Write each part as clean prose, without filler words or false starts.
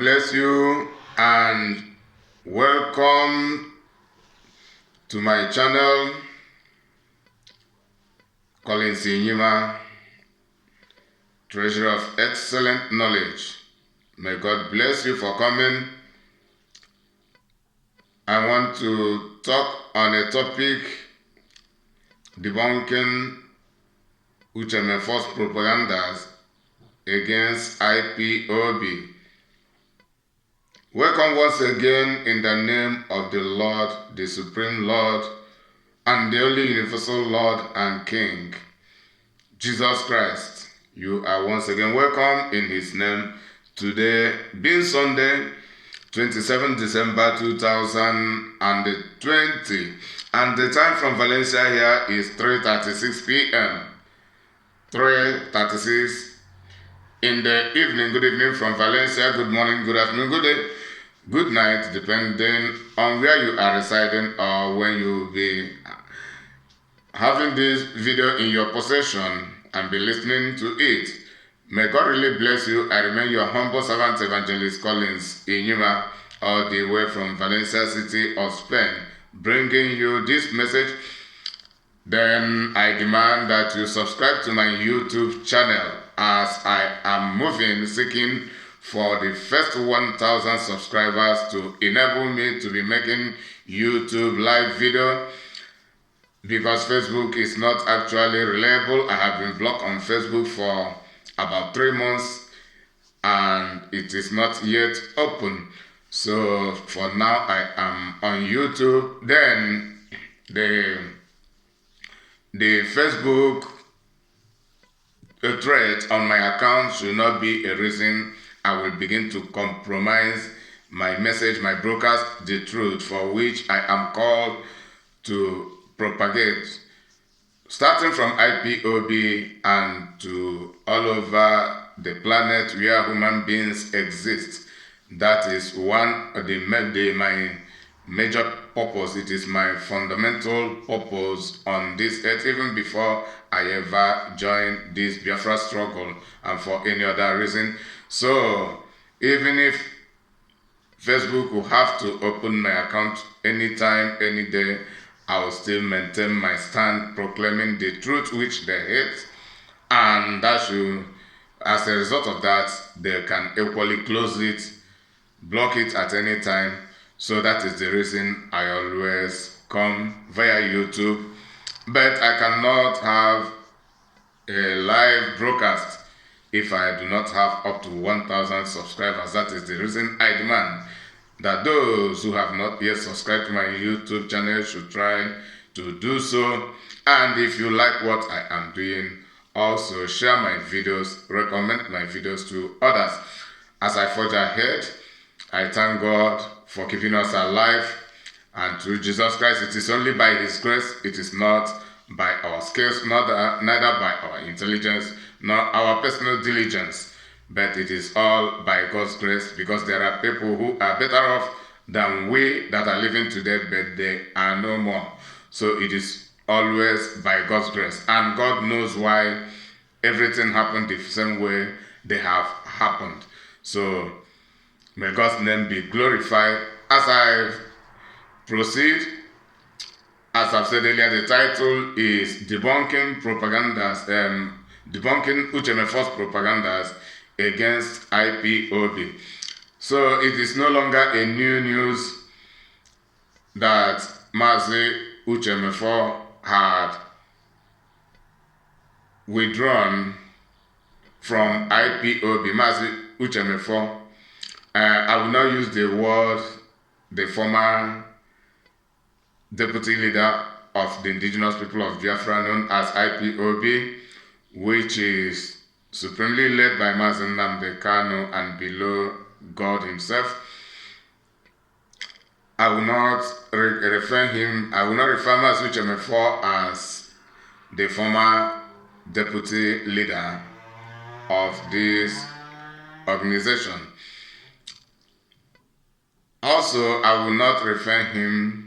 bless you and welcome to my channel, Collins Inyima, Treasure of Excellent Knowledge. May God bless you for coming. I want to talk on a topic, debunking UCHE MEFOR'S propagandas against IPOB. Welcome once again in the name of the Lord, the Supreme Lord, and the only universal Lord and King, Jesus Christ. You are once again welcome in His name. Today being Sunday, 27 December 2020, and the time from Valencia here is 3:36 p.m. 3:36 in the evening. Good evening from Valencia, good morning, good afternoon, good day, good night, depending on where you are residing or when you will be having this video in your possession and be listening to it. May God really bless you. I remain your humble servant, Evangelist Collins Inyima, all the way from Valencia City of Spain, bringing you this message. Then I demand that you subscribe to my YouTube channel, as I am seeking for the first 1,000 subscribers to enable me to be making YouTube live video, because Facebook is not actually reliable. I have been blocked on Facebook for about 3 months and it is not yet open. So for now I am on YouTube. Then the Facebook threat on my account should not be a reason I will begin to compromise my message, my broadcast, the truth for which I am called to propagate, starting from IPOB and to all over the planet where human beings exist. That is one of my major purpose. It is my fundamental purpose on this earth, even before I ever joined this Biafra struggle and for any other reason. So even if Facebook will have to open my account anytime, any day, I will still maintain my stand, proclaiming the truth which they hate, and that should, as a result of that, they can equally close it, block it at any time. So that is the reason I always come via YouTube. But I cannot have a live broadcast if I do not have up to 1,000 subscribers. That is the reason I demand that those who have not yet subscribed to my YouTube channel should try to do so. And if you like what I am doing, also share my videos, recommend my videos to others. As I forge ahead, I thank God for keeping us alive, and through Jesus Christ, it is only by His grace. It is not by our skills, neither by our intelligence, nor our personal diligence, but it is all by God's grace, because there are people who are better off than we that are living today, but they are no more. So it is always by God's grace, and God knows why everything happened the same way they have happened. So may God's name be glorified. As I proceed, as I've said earlier, the title is Debunking Propagandas, Debunking UCHE MEFOR'S Propagandas against IPOB. So it is no longer a new news that Mazi UCHE MEFOR had withdrawn from IPOB. Mazi UCHE MEFOR, I will not use the word the former deputy leader of the indigenous people of Biafra, known as IPOB, which is supremely led by Mazi Nnamdi Kanu and below God Himself. I will not refer Mazi UCHE MEFOR as the former deputy leader of this organization. Also, I will not refer him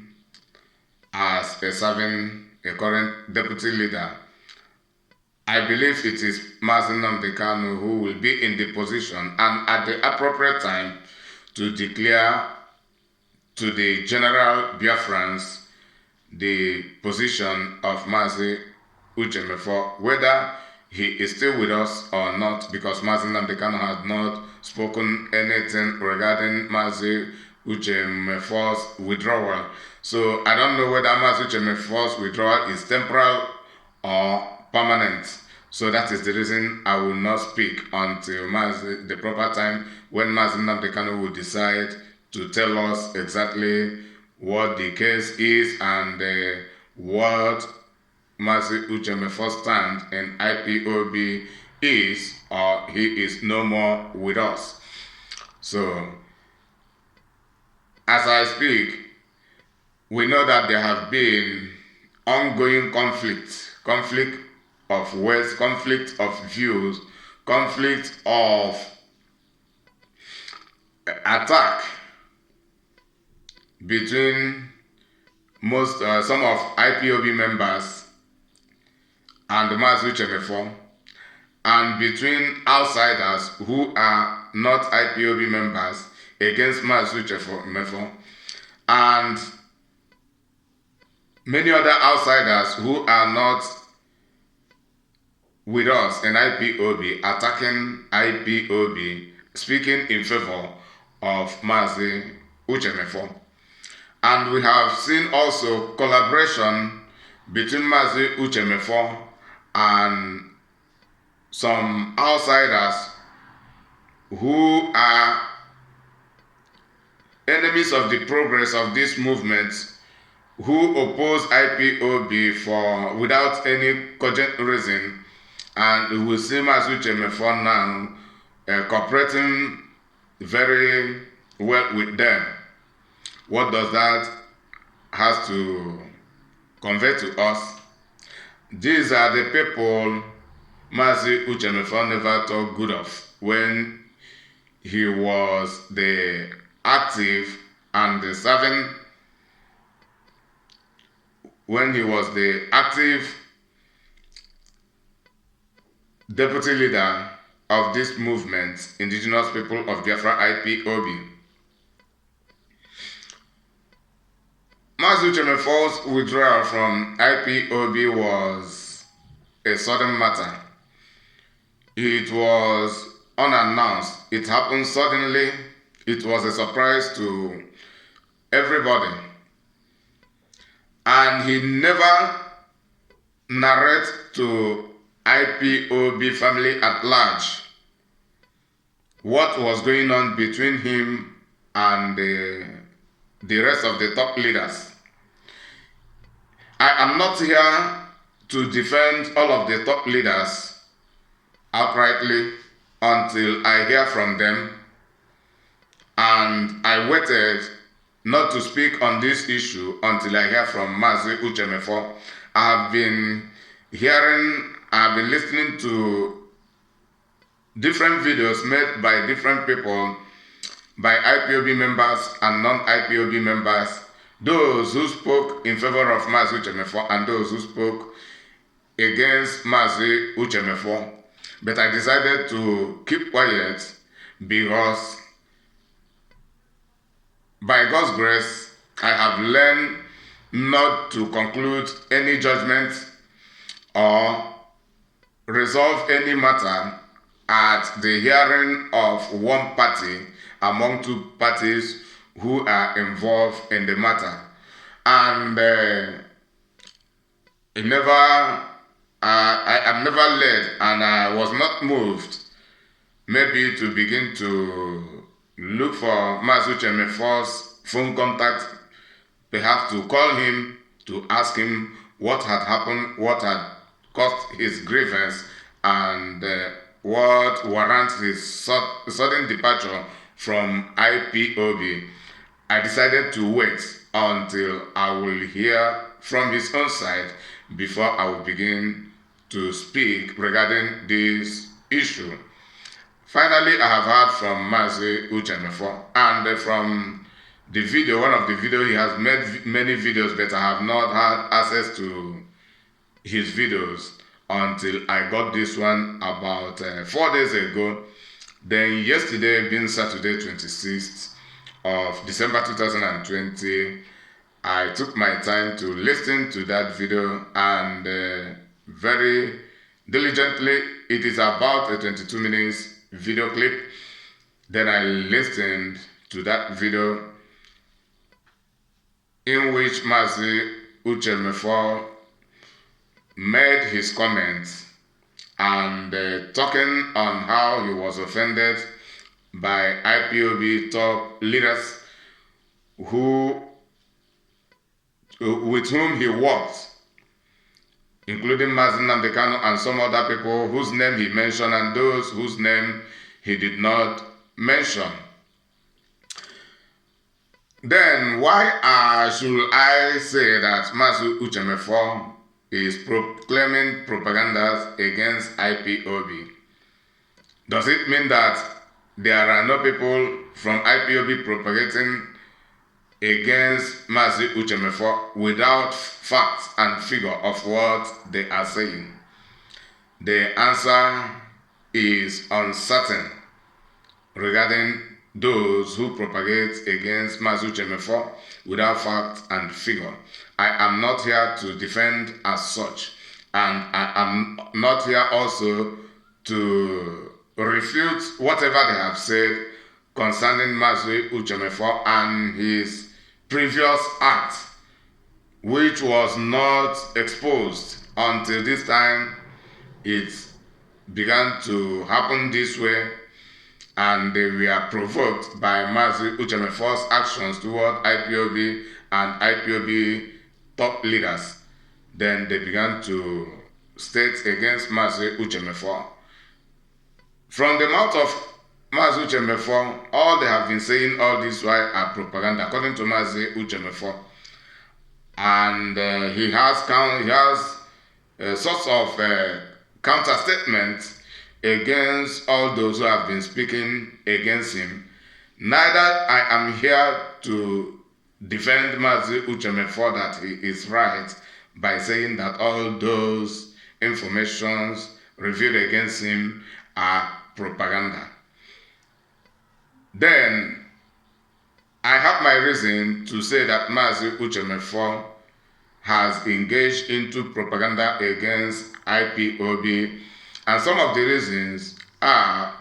as a current deputy leader. I believe it is Mazi Nnamdi Kanu who will be in the position and at the appropriate time to declare to the general Biafrans the position of Mazi Uche Mefo, whether he is still with us or not, because Mazi Nnamdi Kanu had not spoken anything regarding Mazi Uche Mefo's withdrawal. So I don't know whether Mazi Uche Mefo's withdrawal is temporal or permanent. So that is the reason I will not speak until the proper time when Mazi Nnamdi Kanu will decide to tell us exactly what the case is and what Mazi Uche Mefo's stand in IPOB is, or he is no more with us. So, as I speak, we know that there have been ongoing conflict of words, conflict of views, conflict of attack between some of IPOB members and Mazi Uche Mefo, and between outsiders who are not IPOB members against Mazi Uche Mefo, and many other outsiders who are not with us in IPOB attacking IPOB, speaking in favor of Mazi Uche Mefo. And we have seen also collaboration between Mazi Uche Mefo and some outsiders who are enemies of the progress of this movement, who oppose IPOB without any cogent reason, and we see Mazi Uche Mefo now cooperating very well with them. What does that have to convey to us? These are the people Mazi Uche Mefo never thought good of when he was the active and the serving, when he was the active deputy leader of this movement, Indigenous People of Biafra IPOB. Mazi Uche Mefo's withdrawal from IPOB was a sudden matter. It was unannounced. It happened suddenly. It was a surprise to everybody. And he never narrated to IPOB family at large what was going on between him and the rest of the top leaders. I am not here to defend all of the top leaders outrightly until I hear from them, and I waited not to speak on this issue until I hear from Mazi Uche Mefo. I have been listening to different videos made by different people, by IPOB members and non-IPOB members, those who spoke in favor of Mazi Uche Mefo and those who spoke against Mazi Uche Mefo. But I decided to keep quiet because by God's grace, I have learned not to conclude any judgment or resolve any matter at the hearing of one party among two parties who are involved in the matter. And I am never led, and I was not moved maybe to begin to look for Mazi Uche Mefo's phone contact, perhaps to call him to ask him what had happened, what had caused his grievance, and what warrants his sudden departure from IPOB. I decided to wait until I will hear from his own side before I will begin to speak regarding this issue. Finally, I have heard from Mazi Uche Mefo, and from the video, one of the videos, he has made many videos, but I have not had access to his videos until I got this one about 4 days ago. Then yesterday, being Saturday 26th, of December 2020, I took my time to listen to that video, and very diligently, it is about a 22 minutes video clip. Then I listened to that video in which Mazi UCHE MEFOR made his comments and talking on how he was offended by IPOB top leaders with whom he worked, including Mazi Nnamdi Kanu and some other people whose name he mentioned and those whose name he did not mention. Then why should I say that Mazi UCHE MEFOR is proclaiming propaganda against IPOB? Does it mean that there are no people from IPOB propagating against Mazi UCHE MEFOR without facts and figure of what they are saying? The answer is uncertain regarding those who propagate against Mazi UCHE MEFOR without fact and figure. I am not here to defend as such, and I am not here also to refute whatever they have said concerning Mazi UCHE MEFOR and his previous act, which was not exposed until this time. It began to happen this way, and they were provoked by Mazi UCHE MEFOR's actions toward IPOB and IPOB top leaders. Then they began to state against Mazi UCHE MEFOR. From the mouth of Mazi UCHE MEFOR, all they have been saying all this while are propaganda, according to Mazi UCHE MEFOR. And he has sorts of counter statements against all those who have been speaking against him. Neither I am here to defend Mazi UCHE MEFOR that he is right by saying that all those informations revealed against him are propaganda. Then I have my reason to say that Mazi UCHE MEFOR has engaged into propaganda against IPOB, and some of the reasons are,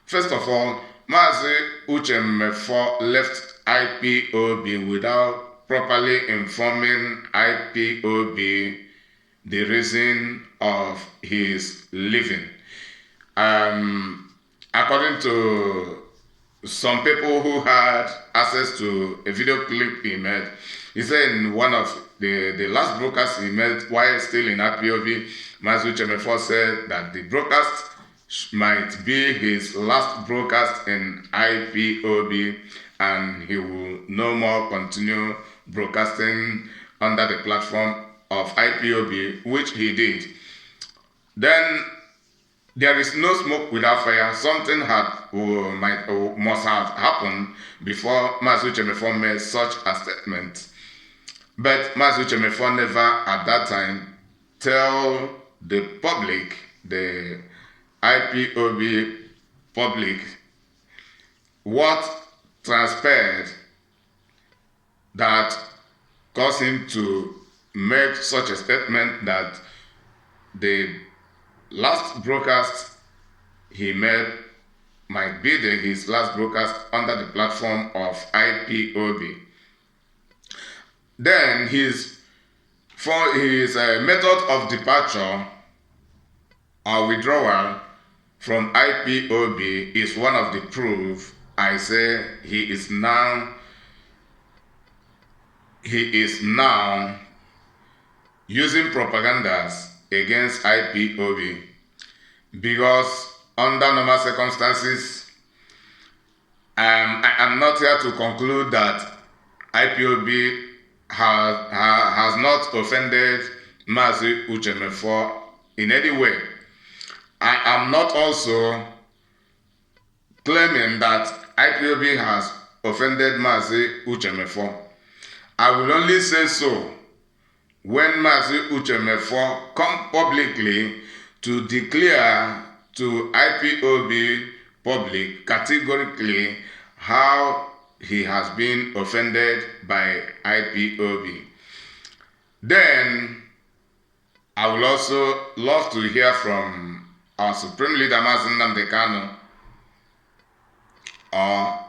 first of all, Mazi UCHE MEFOR left IPOB without properly informing IPOB the reason of his leaving. According to some people who had access to a video clip he made, he said in one of the last broadcasts he made while still in IPOB, Mazi UCHE MEFOR said that the broadcast might be his last broadcast in IPOB, and he will no more continue broadcasting under the platform of IPOB, which he did. Then there is no smoke without fire. Something must have happened before Mazi UCHE MEFOR made such a statement. But Mazi UCHE MEFOR never at that time tell the public, the IPOB public, what transpired that caused him to make such a statement that the last broadcast he made might be his last broadcast under the platform of IPOB. Then his method of departure or withdrawal from IPOB is one of the proof. I say he is now using propagandas against IPOB, because under normal circumstances, I am not here to conclude that IPOB has not offended Mazi UCHE MEFOR in any way. I am not also claiming that IPOB has offended Mazi UCHE MEFOR. I will only say so when Mazi UCHE MEFOR come publicly to declare to IPOB public categorically how he has been offended by IPOB. Then I will also love to hear from our Supreme Leader Mazi Nnamdi Kanu, or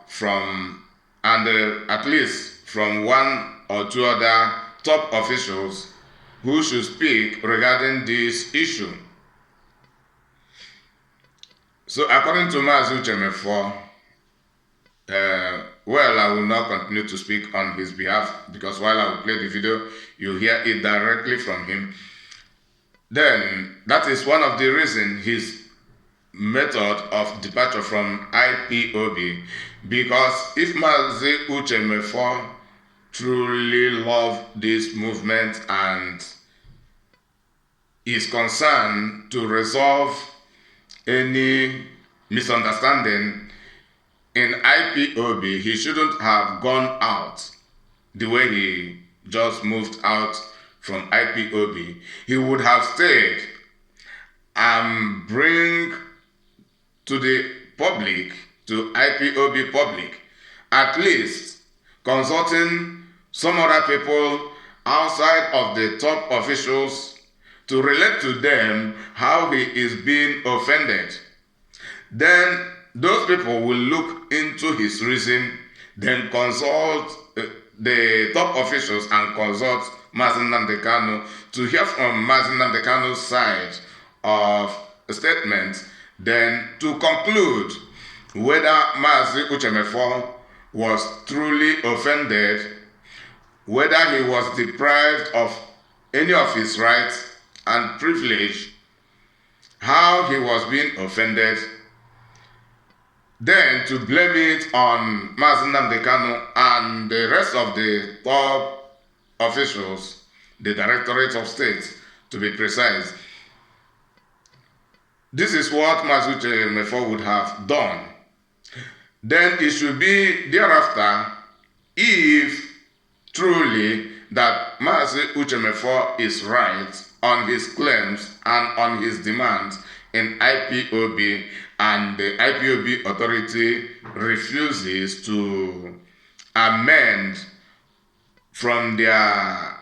at least from one or two other top officials who should speak regarding this issue. So according to Mazi UCHE MEFOR, well, I will not continue to speak on his behalf, because while I will play the video, you hear it directly from him. Then that is one of the reasons his method of departure from IPOB, because if Mazi UCHE MEFOR truly love this movement and is concerned to resolve any misunderstanding in IPOB, he shouldn't have gone out the way he just moved out from IPOB. He would have stayed and bring to the public, to IPOB public, at least consulting some other people outside of the top officials to relate to them how he is being offended. Then those people will look into his reason, then consult the top officials and consult Mazi Nnamdi Kanu to hear from Mazi Nnamdi Kanu's side of a statement, then to conclude whether Mazi UCHE MEFOR was truly offended, whether he was deprived of any of his rights and privilege, how he was being offended, then to blame it on Mazi Nnamdi Kanu and the rest of the top officials, the Directorate of State to be precise. This is what Mazi UCHE MEFOR would have done. Then it should be thereafter, if truly that Mazi UCHE MEFOR is right on his claims and on his demands in IPOB, and the IPOB authority refuses to amend from their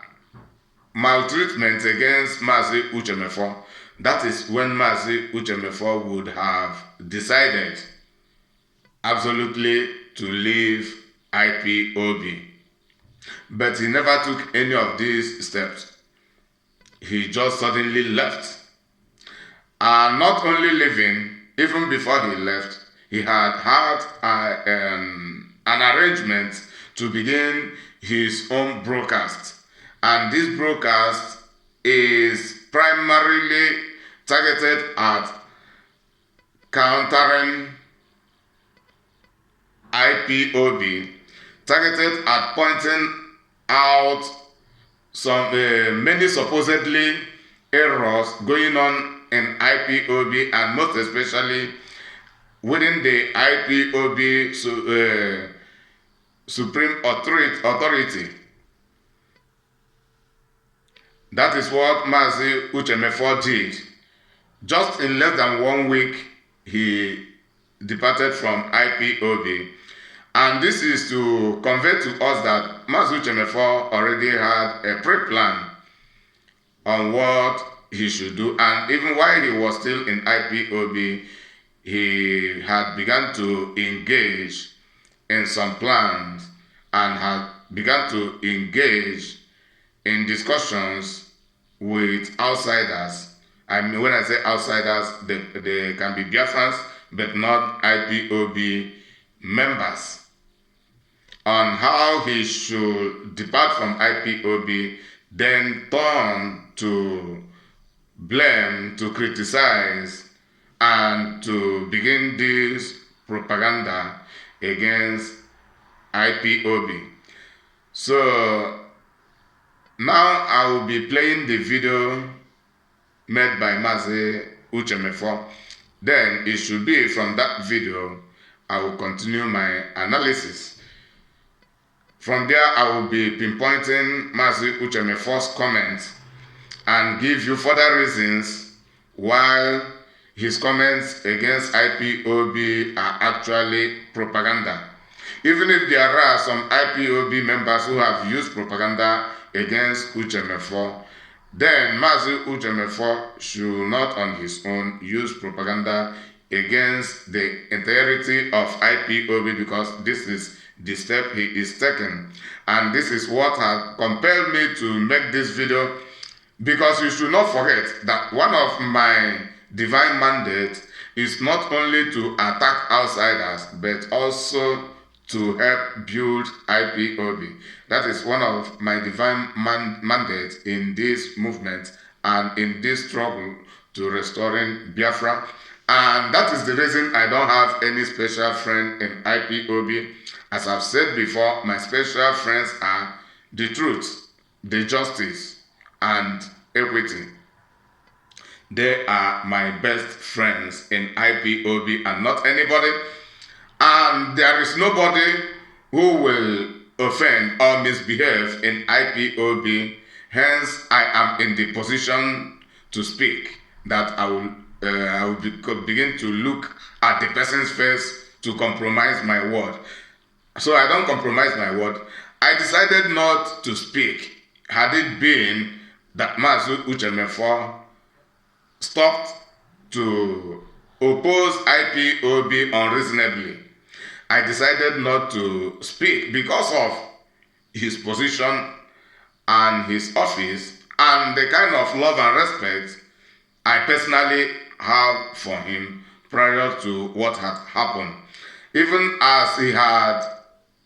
maltreatment against Mazi UCHE MEFOR, that is when Mazi UCHE MEFOR would have decided absolutely to leave IPOB. But he never took any of these steps. He just suddenly left. And not only leaving, even before he left, he had an arrangement to begin his own broadcast. And this broadcast is primarily targeted at countering IPOB, targeted at pointing out some many supposedly errors going on in IPOB, and most especially within the IPOB Supreme Authority. That is what Mazi UCHE MEFOR did. Just in less than 1 week, he departed from IPOB. And this is to convey to us that Mazi UCHE MEFOR already had a pre-plan on what he should do. And even while he was still in IPOB, he had begun to engage in some plans and had begun to engage in discussions with outsiders. I mean, when I say outsiders, they can be Biafrans, but not IPOB members, on how he should depart from IPOB, then turn to blame, to criticize, and to begin this propaganda against IPOB. So now I will be playing the video made by Mazi UCHE MEFOR. Then it should be from that video I will continue my analysis. From there I will be pinpointing Mazi UCHE MEFOR's comments and give you further reasons why his comments against IPOB are actually propaganda. Even if there are some IPOB members who have used propaganda against UCHE, then Mazi UCHE should not on his own use propaganda against the entirety of IPOB, because this is the step he is taking. And this is what has compelled me to make this video, because you should not forget that one of my divine mandates is not only to attack outsiders, but also to help build IPOB. That is one of my divine mandates in this movement and in this struggle to restoring Biafra. And that is the reason I don't have any special friend in IPOB. As I've said before, my special friends are the truth, the justice, and equity. They are my best friends in IPOB and not anybody. And there is nobody who will offend or misbehave in IPOB. Hence, I am in the position to speak that I will begin to look at the person's face to compromise my word. So I don't compromise my word. I decided not to speak had it been that Mazi UCHE stopped to oppose IPOB unreasonably. I decided not to speak because of his position and his office and the kind of love and respect I personally have for him prior to what had happened. Even as he had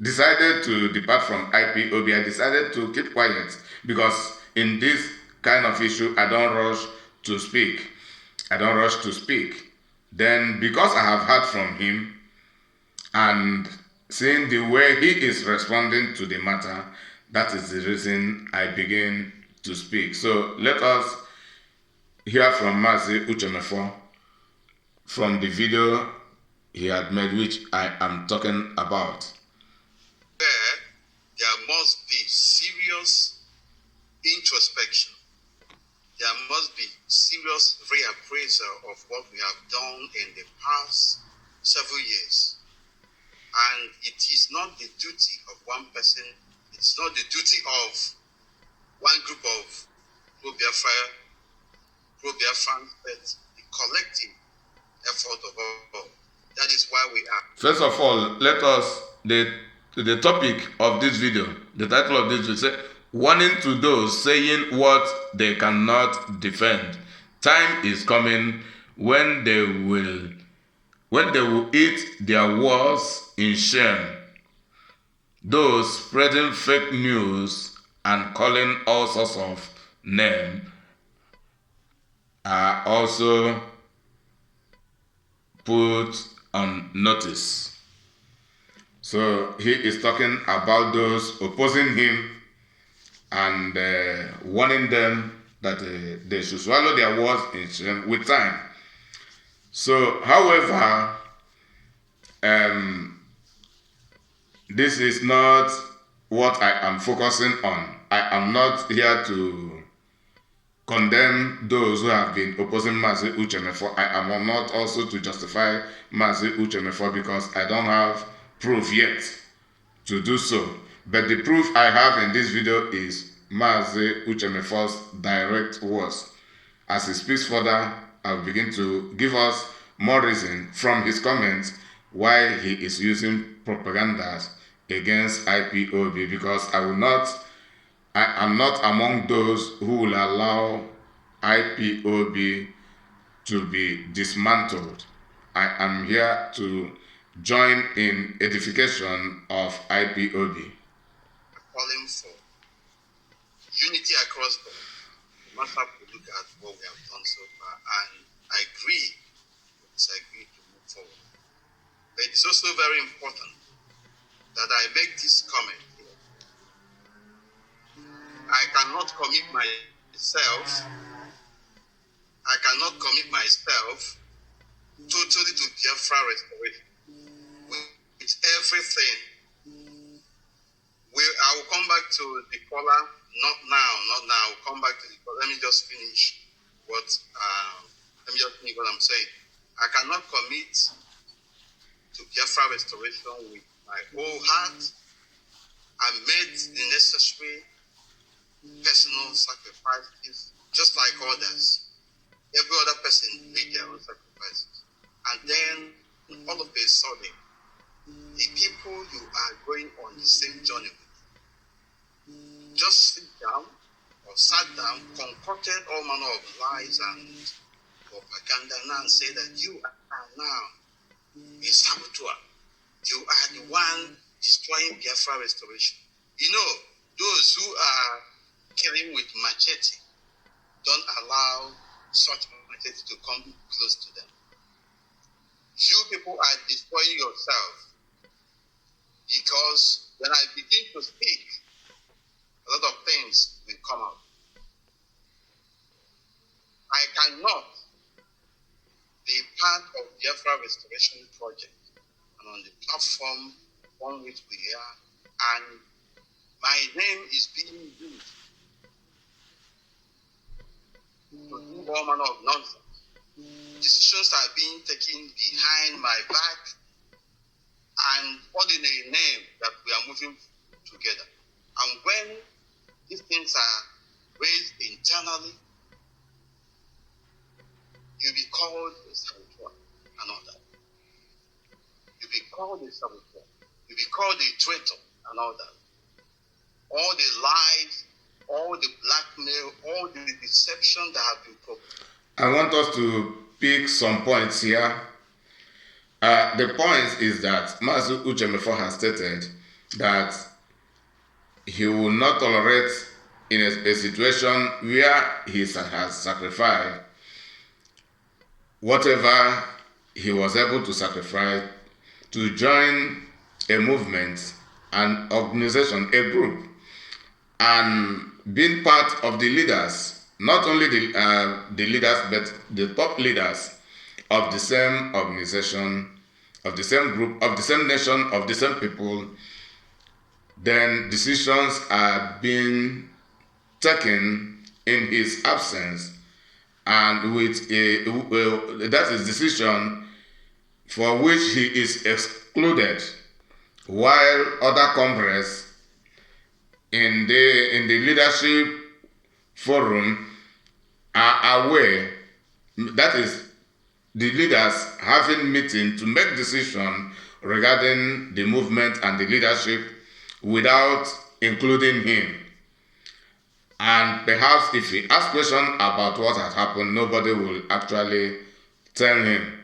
decided to depart from IPOB, I decided to keep quiet, because in this kind of issue, I don't rush to speak. I don't rush to speak. Then, because I have heard from him and seeing the way he is responding to the matter, that is the reason I begin to speak. So let us hear from Mazi UCHE from the video he had made, which I am talking about. There must be serious introspection. There must be serious reappraisal of what we have done in the past several years. And it is not the duty of one person, it's not the duty of one group of pro-Biafrans, but the collective effort of all. That is why we are. First of all, let us, the topic of this video, the title of this video, say, warning to those saying what they cannot defend. Time is coming when they will eat their words in shame. Those spreading fake news and calling all sorts of names are also put on notice. So he is talking about those opposing him and warning them that they should swallow their words in shame with time. So, however, this is not what I am focusing on. I am not here to condemn those who have been opposing Mazi UCHE. I am not also to justify Mazi UCHE, because I don't have proof yet to do so. But the proof I have in this video is Mazi UCHE's direct words. As he speaks further, I'll begin to give us more reason from his comments why he is using propaganda against IPOB, because I am not among those who will allow IPOB to be dismantled. I am here to join in edification of IPOB. Calling for unity across the board. We must have to look at what we have done so far, and I agree or disagree to move forward. But it's also very important that I make this comment here. I cannot commit myself totally to Biafra restoration with everything. I will come back to the caller, not now. I'll come back to the caller. Let me just finish what I'm saying. I cannot commit to Biafra restoration with my my whole heart. I made the necessary personal sacrifices, just like others. Every other person made their own sacrifices. And then, all of a sudden, the people you are going on the same journey with just sit down or sat down, concocted all manner of lies and propaganda now and say that you are now a saboteur. You are the one destroying Biafra restoration. You know, those who are killing with machete don't allow such machete to come close to them. You people are destroying yourself, because when I begin to speak, a lot of things will come out. I cannot be part of the Biafra Restoration Project and on the platform on which we are, and my name is being used to do all manner of nonsense. Decisions are being taken behind my back and all in a name that we are moving together. And when these things are raised internally, you'll be called a saboteur and all that. You'll be called a saboteur. You'll be called a traitor and all that. All the lies, all the blackmail, all the deception that have been proven. I want us to pick some points here. The point is that Mazi UCHE MEFOR has stated that he will not tolerate in a situation where he has sacrificed whatever he was able to sacrifice to join a movement, an organization, a group, and being part of the leaders, not only the leaders, but the top leaders of the same organization, of the same group, of the same nation, of the same people. Then decisions are being taken in his absence, and with that is decision for which he is excluded, while other comrades in the leadership forum are aware. That is, the leaders having meeting to make decision regarding the movement and the leadership without including him. And perhaps if he asks questions about what has happened, nobody will actually tell him.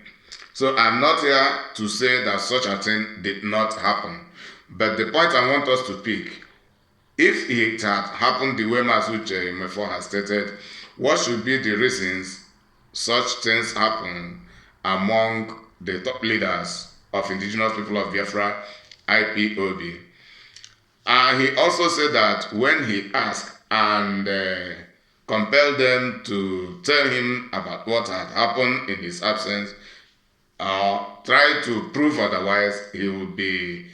So I'm not here to say that such a thing did not happen. But the point I want us to pick, if it had happened the way Mazi UCHE MEFOR has stated, what should be the reasons such things happen among the top leaders of indigenous people of Biafra, IPOB? And he also said that when he asked and compelled them to tell him about what had happened in his absence, or try to prove otherwise, he would be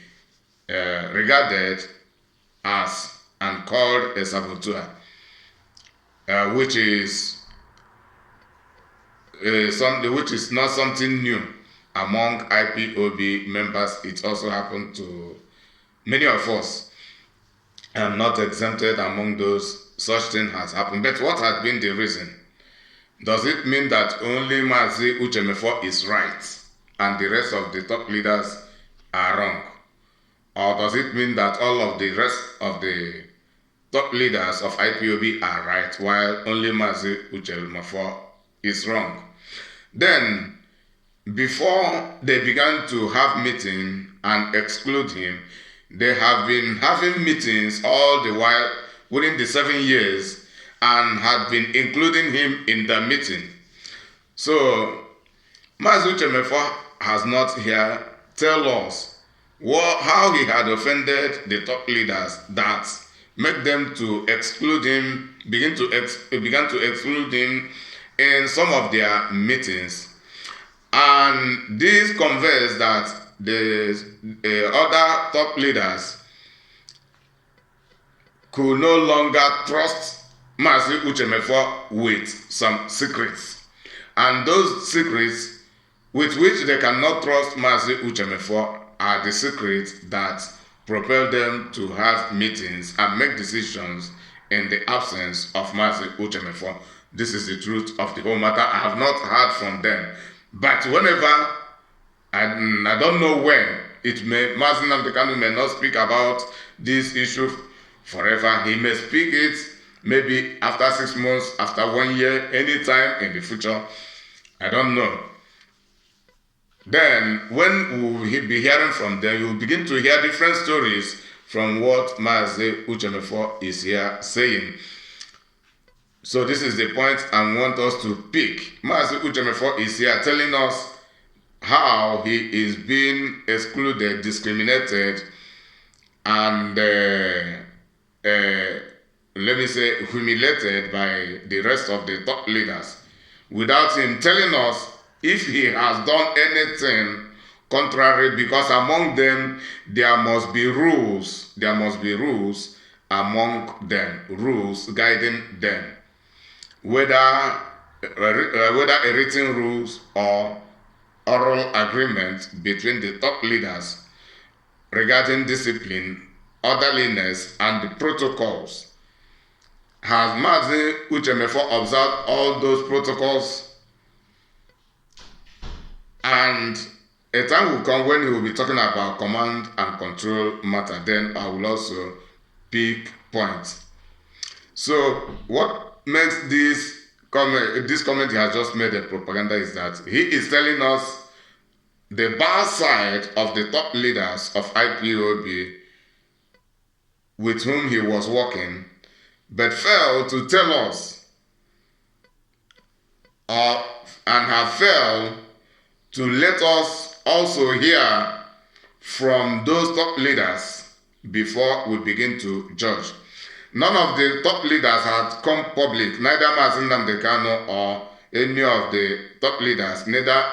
regarded as and called a saboteur, which is not something new among IPOB members. It also happened to many of us. I am not exempted among those. Such thing has happened. But what has been the reason? Does it mean that only Mazi UCHE MEFOR is right and the rest of the top leaders are wrong? Or does it mean that all of the rest of the top leaders of IPOB are right while only Mazi UCHE MEFOR is wrong? Then, before they began to have meeting and exclude him, they have been having meetings all the while within the 7 years and had been including him in the meeting. So, Mazi UCHE MEFOR has not here tell us how he had offended the top leaders that make them to exclude him, began to exclude him in some of their meetings. And this conveys that the other top leaders could no longer trust Mazi UCHE MEFOR with some secrets. And those secrets with which they cannot trust Mazi UCHE MEFOR are the secrets that propel them to have meetings and make decisions in the absence of Mazi UCHE. This is the truth of the whole matter. I have not heard from them. But whenever, I don't know when, Mazi Nnamdi Kanu may not speak about this issue forever. He may speak it maybe after 6 months, after 1 year, anytime in the future. I don't know. Then, when we will be hearing from them, you will begin to hear different stories from what Mazi UCHE is here saying. So this is the point I want us to pick. Mazi UCHE is here telling us how he is being excluded, discriminated, and let me say humiliated by the rest of the top leaders, without him telling us if he has done anything contrary, because among them there must be rules. There must be rules among them, rules guiding them, whether a written rules or oral agreement between the top leaders regarding discipline, orderliness, and the protocols. Has Mazi UCHE observed all those protocols? And a time will come when he will be talking about command and control matter. Then I will also pick points. So what makes this comment he has just made a propaganda is that he is telling us the bad side of the top leaders of IPOB with whom he was working, but failed to tell us and have failed to let us also hear from those top leaders before we begin to judge. None of the top leaders had come public, neither Mazi Nnamdi Kanu or any of the top leaders, neither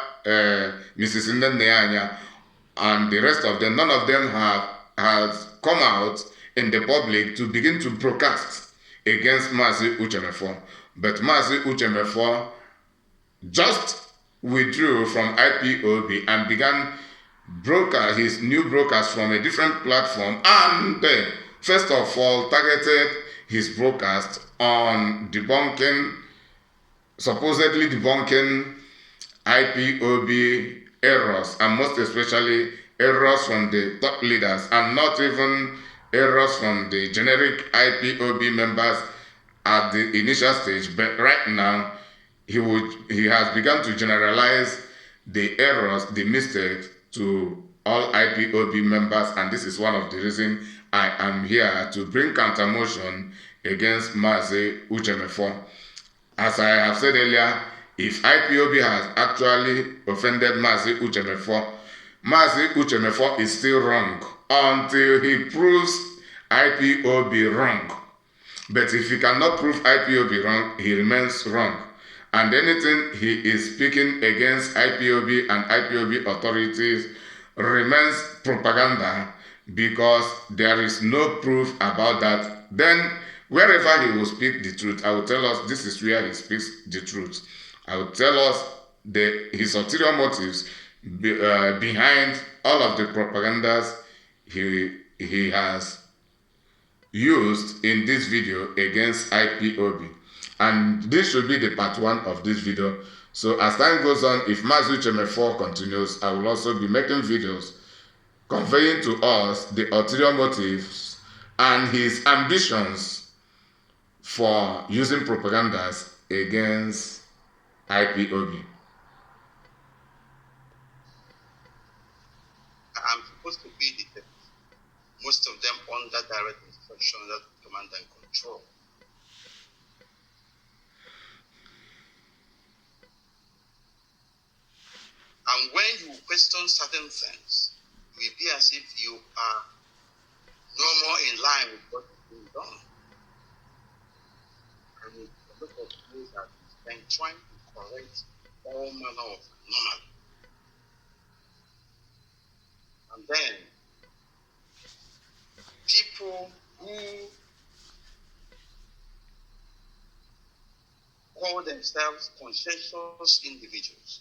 Mrs. Nneanya and the rest of them. None of them has come out in the public to begin to broadcast against Mazi UCHE. But Mazi UCHE just withdrew from IPOB and began his new broadcast from a different platform, and first of all targeted his broadcast on supposedly debunking IPOB errors, and most especially errors from the top leaders, and not even errors from the generic IPOB members at the initial stage. But right now, he has begun to generalize the errors, the mistakes to all IPOB members, and this is one of the reasons I am here to bring counter motion against Mazi UCHE. As I have said earlier, if IPOB has actually offended Mazi UCHE, Mazi UCHE is still wrong until he proves IPOB wrong. But if he cannot prove IPOB wrong, he remains wrong. And anything he is speaking against IPOB and IPOB authorities remains propaganda, because there is no proof about that. Then wherever he will speak the truth, I will tell us this is where he speaks the truth. I will tell us his ulterior motives behind all of the propagandas he has used in this video against IPOB. And this should be the part 1 of this video. So as time goes on, if Mazi UCHE continues, I will also be making videos conveying to us the ulterior motives and his ambitions for using propagandas against IPOB. I'm supposed to be the most of them under direct instruction, that command and control. And when you question certain things, it will be as if you are no more in line with what is being done. And a lot of things have been trying to correct all manner of anomaly. And then people who call themselves conscientious individuals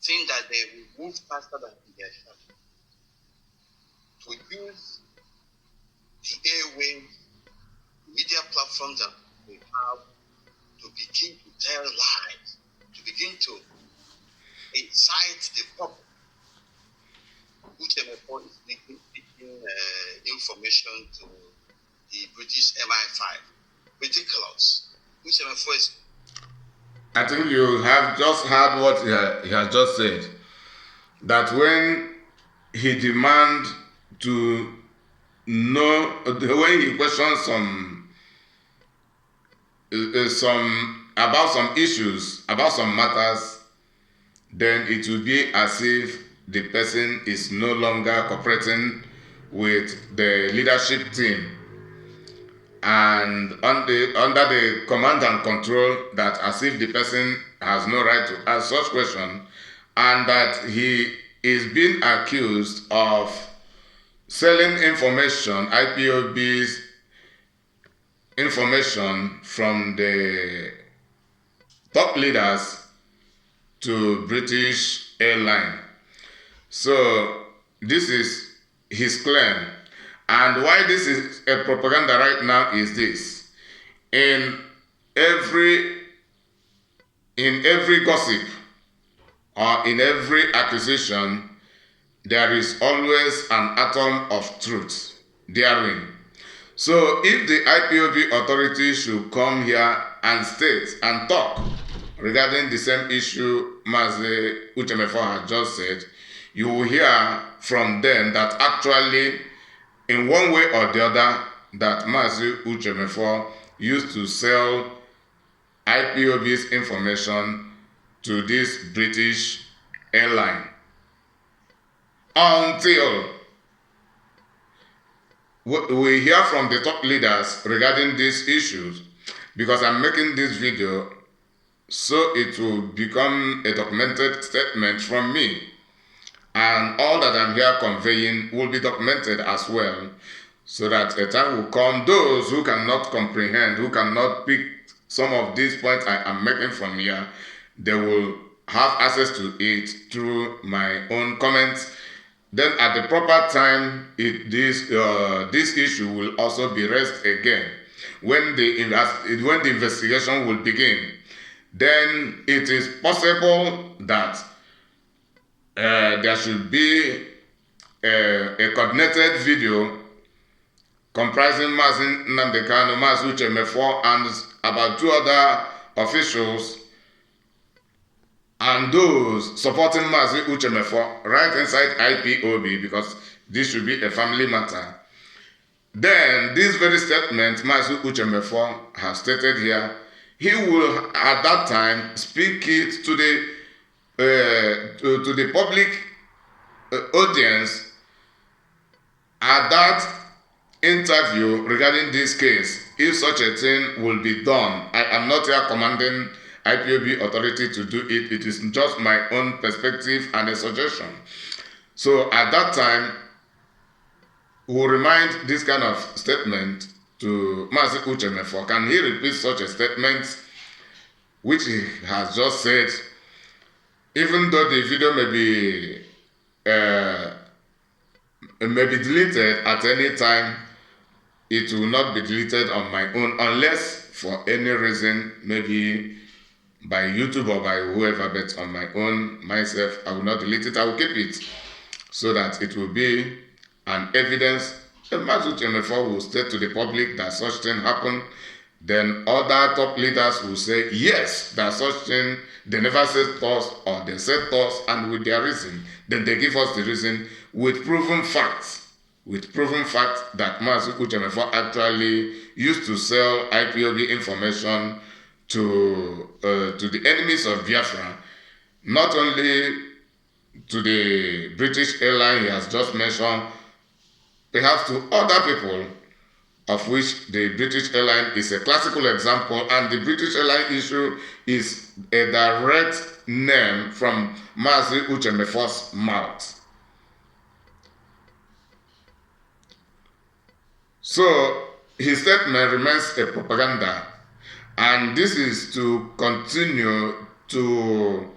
think that they will move faster than their shadow. to use the airwaves, media platforms that we have to begin to tell lies, to begin to incite the public, which MEFOR is leaking information to the British MI5. Ridiculous. Which MEFOR is. I think you have just heard what he has just said. That when he demands to know, when he questions some about some issues, about some matters, then it will be as if the person is no longer cooperating with the leadership team and under the command and control, that as if the person has no right to ask such question, and that he is being accused of selling information, IPOB's information from the top leaders to British Airline. So this is his claim. And why this is a propaganda right now is this. In every gossip or in every accusation, there is always an atom of truth therein. So if the IPOB authority should come here and state and talk regarding the same issue Mazi UCHE MEFOR has just said, you will hear from them that actually, in one way or the other, that Mazi UCHE MEFOR used to sell IPOB's information to this British airline. Until we hear from the top leaders regarding these issues, because I'm making this video so it will become a documented statement from me, and all that I'm here conveying will be documented as well, so that a time will come, those who cannot comprehend, who cannot pick some of these points I am making from here, they will have access to it through my own comments. Then at the proper time, this issue will also be raised again. When the investigation will begin, then it is possible that there should be a coordinated video comprising Mazi Nnamdi Kanu, Mazi UCHE MEFOR, and about 2 other officials, and those supporting Mazi UCHE MEFOR right inside IPOB, because this should be a family matter. Then this very statement Mazi UCHE MEFOR has stated here, he will at that time speak it to the public audience at that interview regarding this case, if such a thing will be done. I am not here commanding IPOB authority to do it. It is just my own perspective and a suggestion. So at that time, we'll remind this kind of statement to Mazi UCHE MEFOR. Can he repeat such a statement which he has just said, even though the video may be deleted at any time? It will not be deleted on my own, unless for any reason, maybe by YouTube or by whoever, but on my own, myself, I will not delete it. I will keep it so that it will be an evidence. The Mazi UCHE MEFOR will state to the public that such thing happened. Then other top leaders will say, yes, that such thing, they never said to us, or they said to us, and with their reason. Then they give us the reason with proven facts. With proven facts that Mazi UCHE MEFOR actually used to sell IPOB information to the enemies of Biafra, not only to the British airline he has just mentioned, perhaps to other people, of which the British airline is a classical example, and the British airline issue is a direct name from Mazi UCHE MEFOR'S mouth. So his statement remains a propaganda, and this is to continue to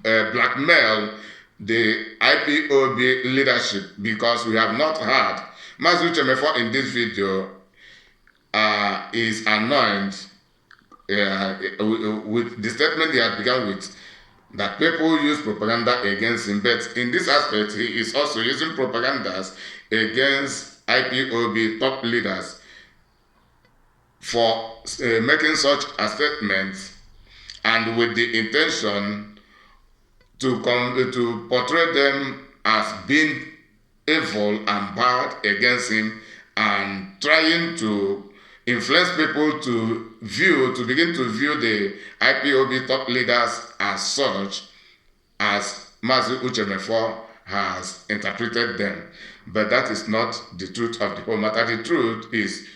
blackmail the IPOB leadership, because we have not heard. Mazi Uche Mefo in this video is annoyed with the statement he had begun with, that people use propaganda against him. But in this aspect, he is also using propagandas against IPOB top leaders for making such a statement, and with the intention to portray them as being evil and bad against him, and trying to influence people to begin to view the IPOB top leaders as such as Mazi Uche Mefo has interpreted them. But that is not the truth of the whole matter. The truth is,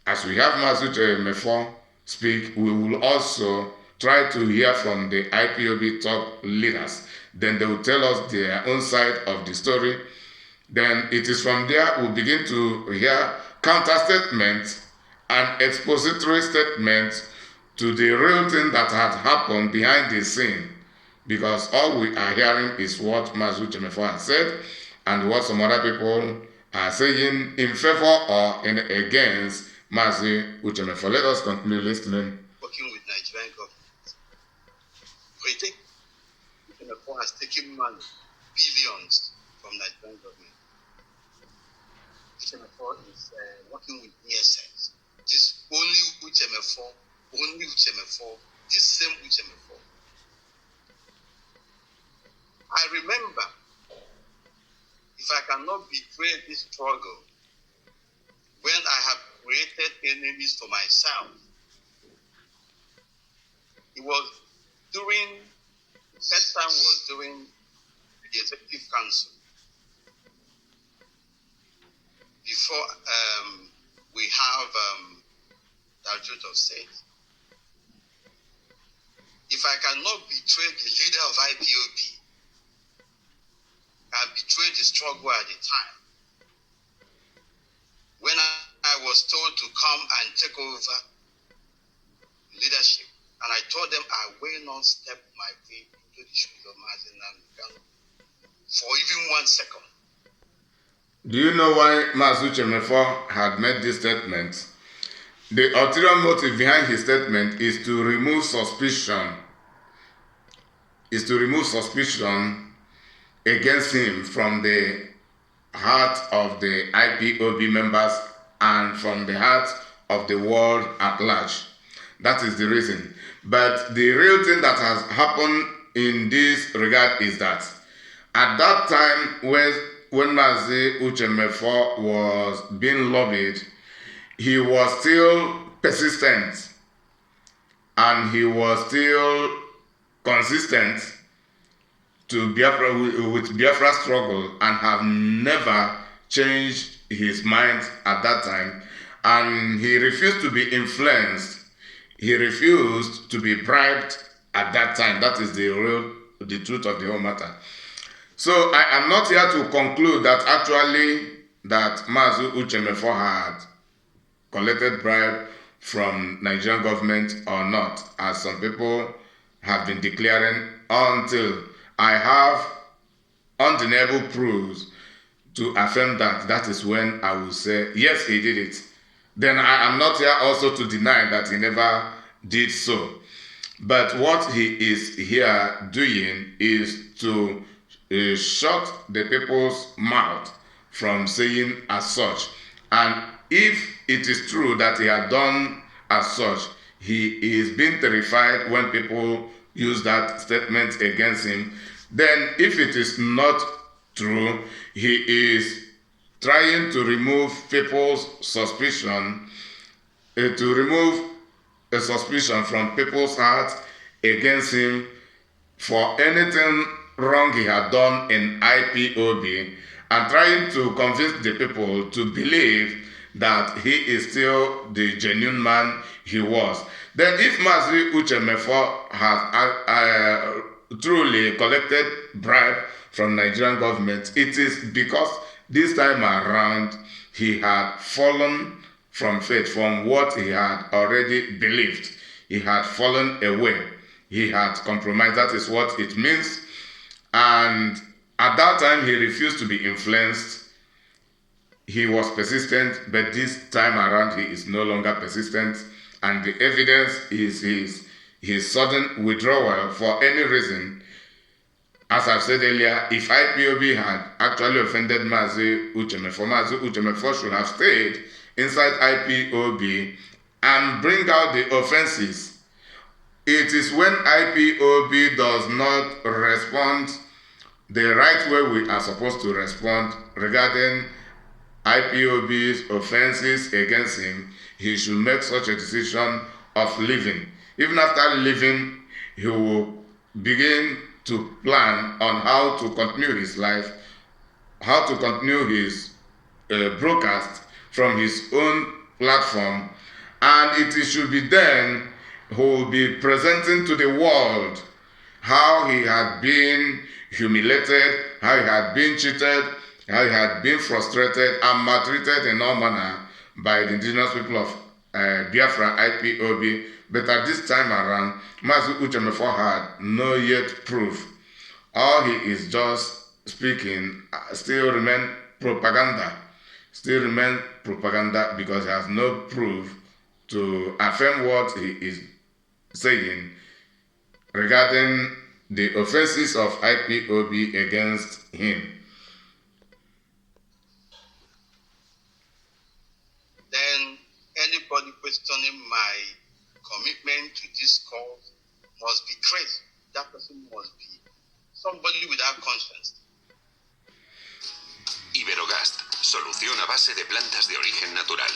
as we have Mazi Uche Mefo speak, we will also try to hear from the IPOB top leaders. Then they will tell us their own side of the story. Then it is from there we'll begin to hear counter statements and expository statements to the real thing that had happened behind the scene. Because all we are hearing is what Mazi Uche Mefo has said and what some other people are saying in favor or against Mazi Uche Mefo. Let us continue listening. Working with Nigerian government. So you think Uche Mefo has taken money, billions, from Nigerian government. Uche Mefo is working with DSS. This only Uche Mefo, this same Uche Mefo. I remember, if I cannot betray this struggle, when I have created enemies for myself, it was during, the first time was during the Executive Council. Before we have the Adjutant of State. If I cannot betray the leader of IPOB, I betrayed the struggle at the time. When I was told to come and take over leadership, and I told them I will not step my feet into the shoes of Mazi Nnamdi for even 1 second. Do you know why Mazi Uche Mefo had made this statement? The ulterior motive behind his statement is to remove suspicion. Against him from the heart of the IPOB members and from the heart of the world at large. That is the reason. But the real thing that has happened in this regard is that at that time when Mazi Uche Mefo was being lobbied, he was still persistent and he was still consistent to Biafra, with Biafra struggle, and have never changed his mind at that time. And he refused to be influenced. He refused to be bribed at that time. That is the truth of the whole matter. So I am not here to conclude that actually that Mazi Uche Mefo had collected bribe from Nigerian government or not, as some people have been declaring, until I have undeniable proofs to affirm that. That is when I will say, yes, he did it. Then I am not here also to deny that he never did so. But what he is here doing is to shut the people's mouth from saying as such. And if it is true that he had done as such, he is being terrified when people use that statement against him. Then if it is not true, he is trying to remove people's suspicion, to remove a suspicion from people's hearts against him for anything wrong he had done in IPOB, and trying to convince the people to believe that he is still the genuine man he was. Then if Mazi Uche Mefo has truly collected bribe from Nigerian government, it is because this time around he had fallen from faith, from what he had already believed. He had fallen away. He had compromised. That is what it means. And At that time, he refused to be influenced. He was persistent, but this time around, he is no longer persistent. And the evidence is his sudden withdrawal for any reason. As I've said earlier, if IPOB had actually offended Mazi UCHE should have stayed inside IPOB and bring out the offenses. It is when IPOB does not respond the right way we are supposed to respond regarding IPOB's offenses against him, he should make such a decision of leaving. Even after leaving, he will begin to plan on how to continue his life, how to continue his broadcast from his own platform, and it should be then who will be presenting to the world how he had been humiliated, how he had been cheated, how he had been frustrated and maltreated in all manner by the indigenous people of Biafra IPOB. But at this time around, Mazi UCHE had no yet proof. All he is just speaking still remain propaganda. Still remain propaganda because he has no proof to affirm what he is saying regarding the offenses of IPOB against him. Then anybody questioning my commitment to this cause must be crazy. That person must be somebody without conscience. Iberogast, solución a base de plantas de origen natural.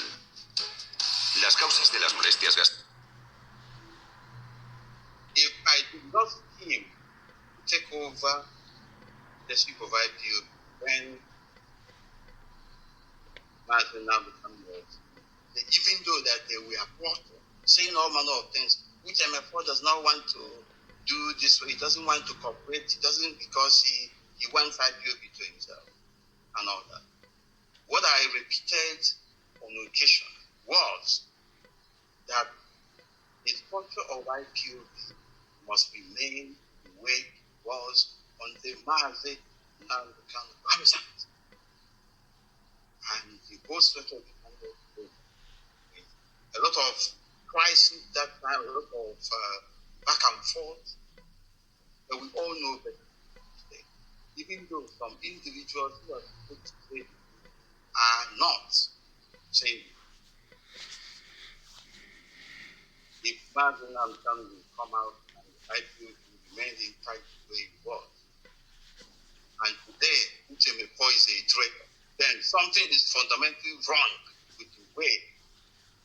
Las causas de las molestias gástricas. If I did not see him take over the chief of IPOB, then Mazi now become worse. Even though that they were plotting, saying all manner of things, which MEFOR does not want to do this way, he doesn't want to cooperate, he doesn't, because he wants IPOB to himself and all that. What I repeated on occasion was that the structure of IPOB must remain the way it was on the Mazi Nnamdi website. And the whole structure of the a lot of crisis that time, a lot of back and forth, but we all know better today. Even though some individuals who are supposed to say are not saying, if Mazi Nnamdi will come out and IPOB will remain intact the way it was, and today MEFOR is a traitor, then something is fundamentally wrong with the way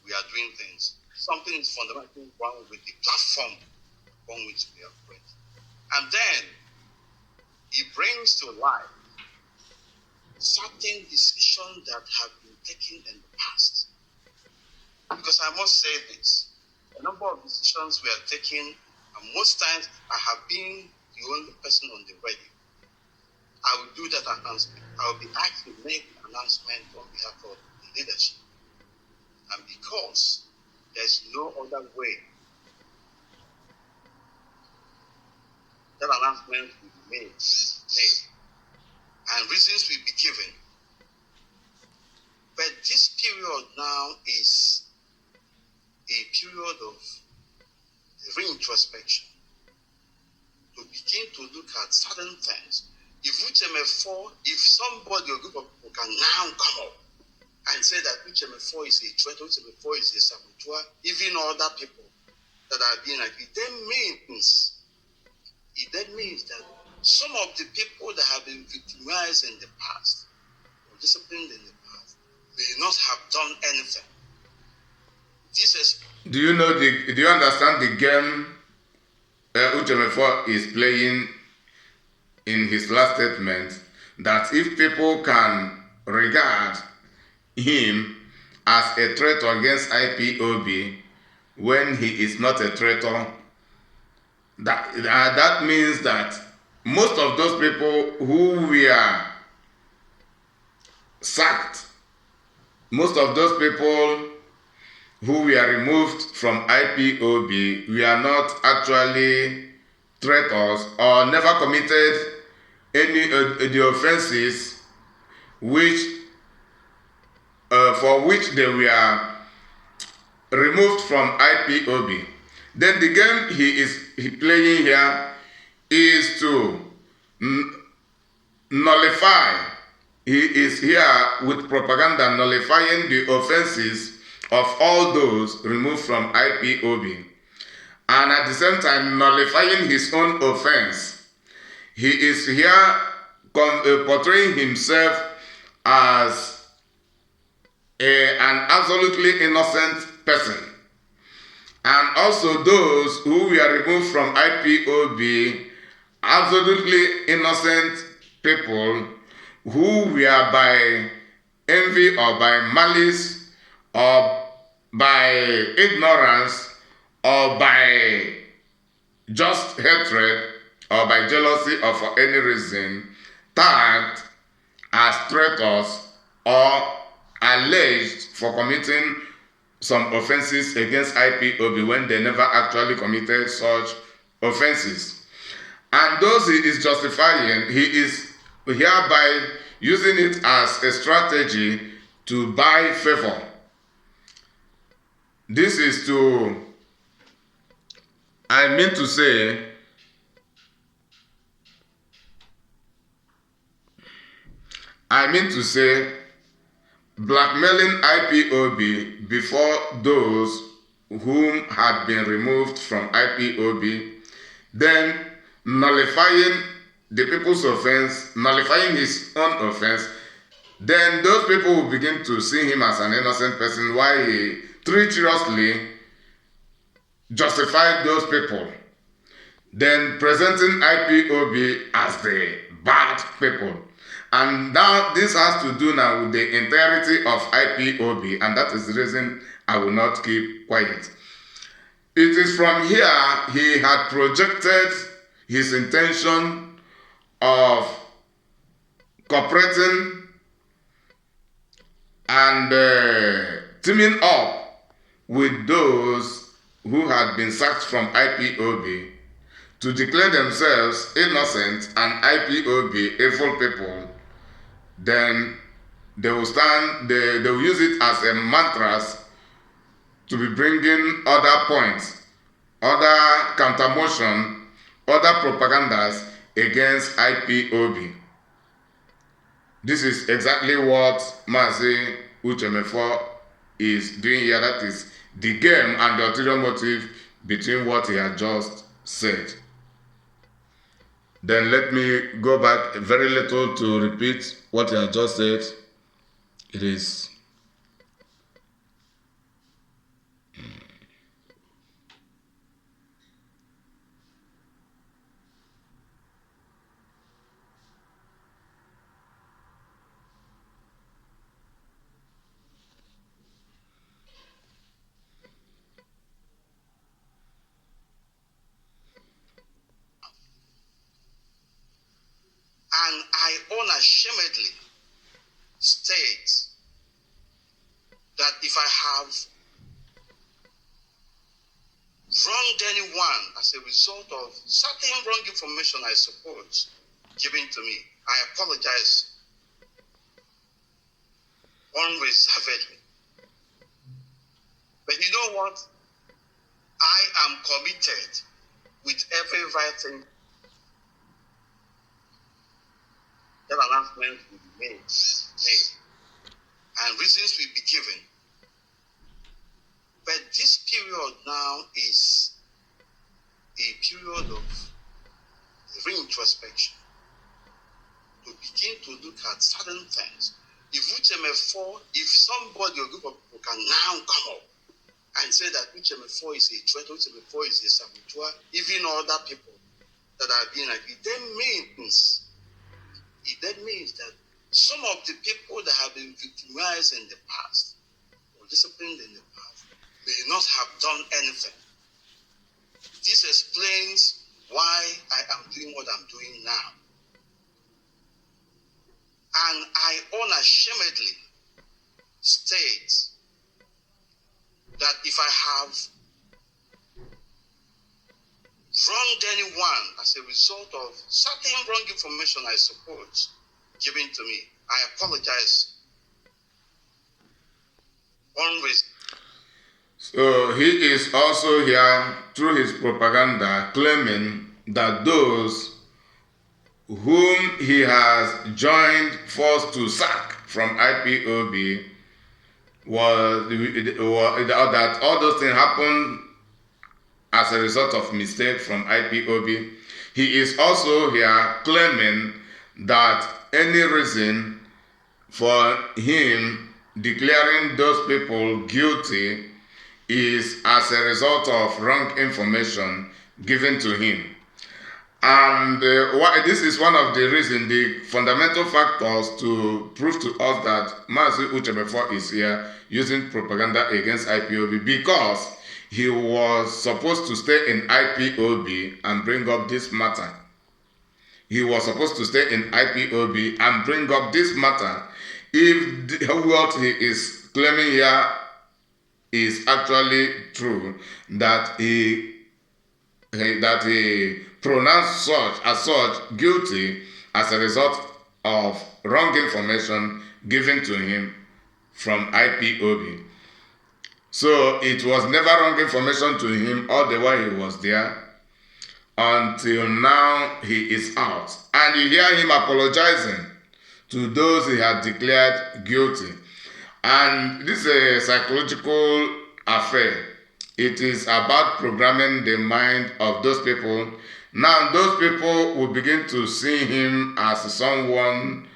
we are doing things. Something is fundamentally wrong with the platform on which we operate. And then he brings to light certain decisions that have been taken in the past. Because I must say this, a number of decisions we are taking, and most times I have been the only person on the radio. I will do that announcement. I will be asked to make an announcement on behalf of the leadership. And because there's no other way, that announcement will be made, and reasons will be given. But this period now is a period of reintrospection, to begin to look at certain things. If MEFOR, if somebody or group of people can now come up and say that MEFOR is a threat, MEFOR is a saboteur, even other people that are being like it, then means that some of the people that have been victimized in the past, or disciplined in the past, may not have done anything. This is. Do you understand the game MEFOR is playing in his last statement? That if people can regard him as a threat against IPOB when he is not a traitor, that means that most of those people who were sacked, most of those people who were removed from IPOB were not actually traitors or never committed any the offenses which for which they were removed from IPOB. Then the game he playing here is to nullify. He is here with propaganda nullifying the offenses of all those removed from IPOB, and at the same time nullifying his own offense. He is here portraying himself as an absolutely innocent person. And also those who were removed from IPOB, absolutely innocent people who were by envy or by malice or by ignorance or by just hatred or by jealousy or for any reason tagged as traitors or alleged for committing some offenses against IPOB when they never actually committed such offenses. And those he is justifying, he is hereby using it as a strategy to buy favor. This is to, I mean to say, blackmailing IPOB before those whom had been removed from IPOB, then nullifying the people's offense, nullifying his own offense, then those people will begin to see him as an innocent person while he treacherously justified those people, then presenting IPOB as the bad people. And now this has to do now with the entirety of IPOB, and that is the reason I will not keep quiet. It is from here he had projected his intention of cooperating and teaming up with those who had been sacked from IPOB to declare themselves innocent and IPOB evil people. Then they will they will use it as a mantra to be bringing other points, other counter-motion, other propagandas against IPOB. This is exactly what Mazi UCHE is doing here. That is the game and the ulterior motive between what he had just said. Then let me go back very little to repeat what I just said. It is and I unashamedly state that if I have wronged anyone as a result of certain wrong information, I suppose, given to me, I apologize unreservedly. But you know what? I am committed with every right thing that announcement will be made, and reasons will be given. But this period now is a period of reintrospection, to begin to look at certain things. If somebody or group of people can now come up and say that UCHE is a threat, UCHE is a saboteur, even other people that are being like it, then means that some of the people that have been victimized in the past or disciplined in the past may not have done anything. This explains why I am doing what I'm doing now. And I unashamedly state that if I have wronged anyone as a result of certain wrong information, I suppose, given to me, I apologize. One reason. So he is also here through his propaganda claiming that those whom he has joined force to sack from IPOB that all those things happened as a result of mistake from IPOB. He is also here claiming that any reason for him declaring those people guilty is as a result of wrong information given to him. And this is one of the reasons, the fundamental factors to prove to us that Mazi UCHE is here using propaganda against IPOB, because he was supposed to stay in IPOB and bring up this matter. He was supposed to stay in IPOB and bring up this matter if what he is claiming here is actually true, that he pronounced such guilty as a result of wrong information given to him from IPOB. So it was never wrong information to him all the while he was there, until now he is out. And you hear him apologizing to those he had declared guilty. And this is a psychological affair. It is about programming the mind of those people. Now those people will begin to see him as someone,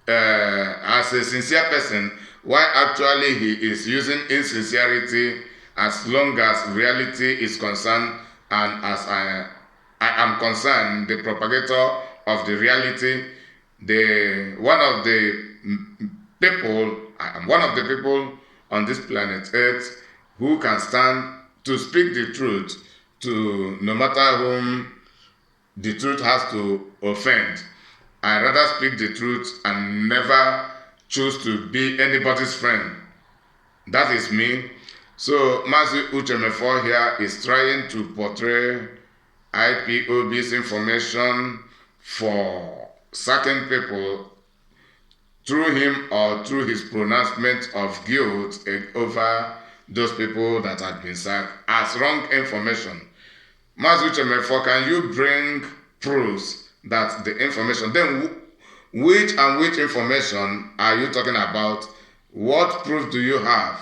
as a sincere person, while actually he is using insincerity as long as reality is concerned, and as I am concerned, the propagator of the reality, I am one of the people on this planet Earth who can stand to speak the truth to no matter whom the truth has to offend. I rather speak the truth and never choose to be anybody's friend. That is me. So Mazi UCHE here is trying to portray IPOB's information for certain people through him or through his pronouncement of guilt over those people that had been sacked as wrong information. Mazi UCHE, can you bring proofs that the information, then which information are you talking about? What proof do you have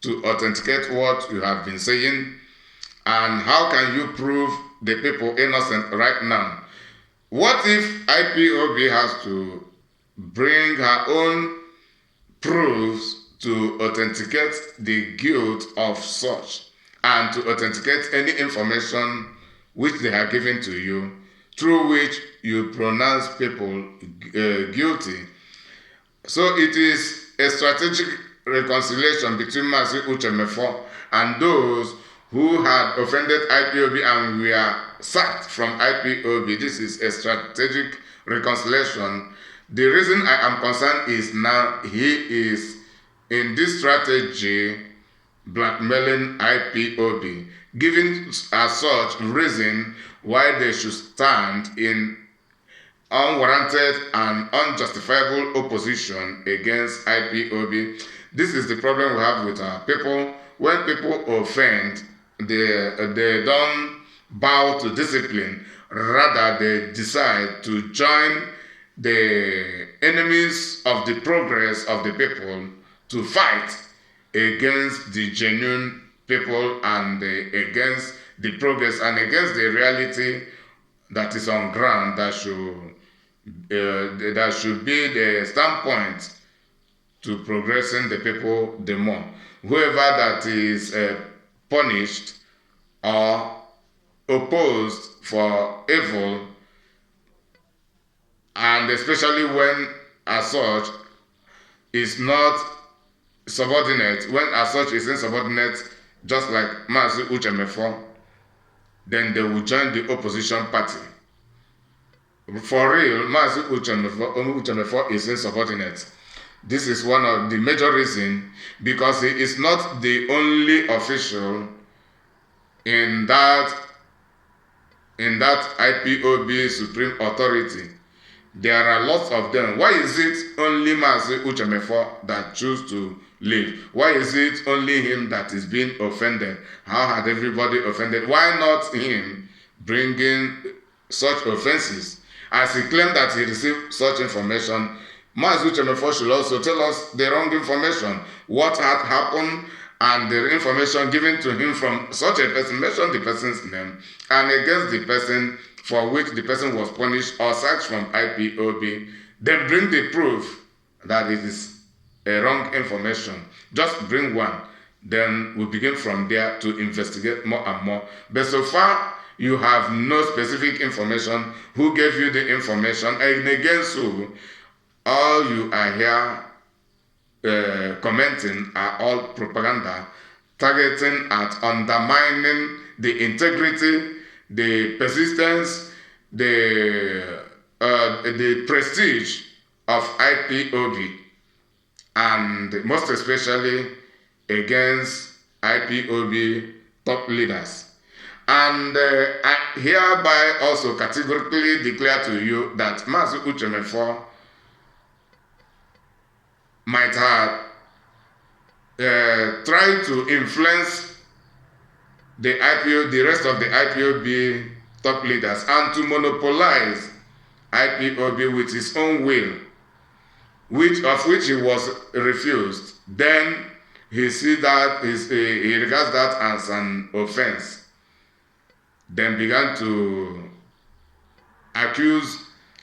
to authenticate what you have been saying? And how can you prove the people innocent right now? What if IPOB has to bring her own proofs to authenticate the guilt of such, and to authenticate any information which they have given to you, through which you pronounce people guilty? So it is a strategic reconciliation between Mazi UCHE and those who had offended IPOB and were sacked from IPOB. This is a strategic reconciliation. The reason I am concerned is now he is in this strategy blackmailing IPOB, giving as such reason why they should stand in unwarranted and unjustifiable opposition against IPOB. This is the problem we have with our people. When people offend, they don't bow to discipline. Rather, they decide to join the enemies of the progress of the people to fight against the genuine people and against the progress and against the reality that is on ground that should be the standpoint to progressing the people the more. Whoever that is punished or opposed for evil, and especially when as such is not subordinate, when as such is insubordinate, just like Mazi UCHE, then they will join the opposition party. For real, Mazi UCHE is insubordinate. This is one of the major reasons, because he is not the only official in that in that IPOB Supreme Authority. There are lots of them. Why is it only Mazi UCHE that choose to leave? Why is it only him that is being offended? How had everybody offended? Why not him bringing such offenses? As he claimed that he received such information, Mazi UCHE should also tell us the wrong information, what had happened, and the information given to him from such a person, mention the person's name, and against the person for which the person was punished or sacked from IPOB, then bring the proof that it is a wrong information. Just bring one. Then we begin from there to investigate more and more. But so far, you have no specific information. Who gave you the information? And against who? All you are here commenting are all propaganda, targeting at undermining the integrity, the persistence, the prestige of IPOB, and most especially against IPOB top leaders. And I hereby also categorically declare to you that Mazi UCHE might have tried to influence the rest of the IPOB top leaders, and to monopolize IPOB with his own will, of which he was refused. Then he regards that as an offense. Then began to accuse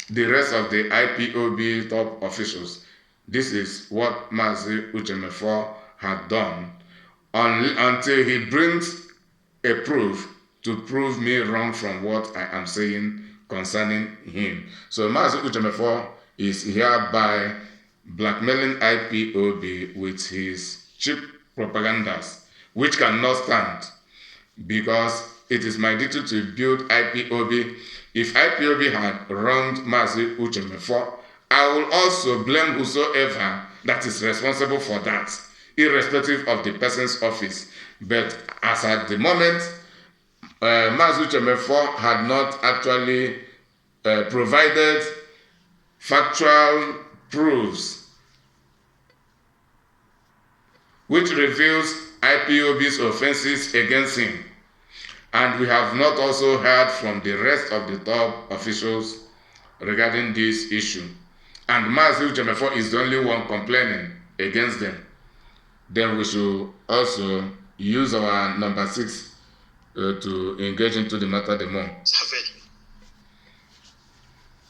the rest of the IPOB top officials. This is what Mazi UCHE had done until he brings a proof to prove me wrong from what I am saying concerning him. So Mazi UCHE is hereby blackmailing IPOB with his cheap propagandas, which cannot stand, because it is my duty to build IPOB. If IPOB had wronged Mazi UCHE, I will also blame whosoever that is responsible for that, irrespective of the person's office. But as at the moment, Mazi UCHE had not actually provided factual proofs which reveals IPOB's offenses against him. And we have not also heard from the rest of the top officials regarding this issue. And Mazi UCHE is the only one complaining against them. Then we should also use our number 6 to engage into the matter the more.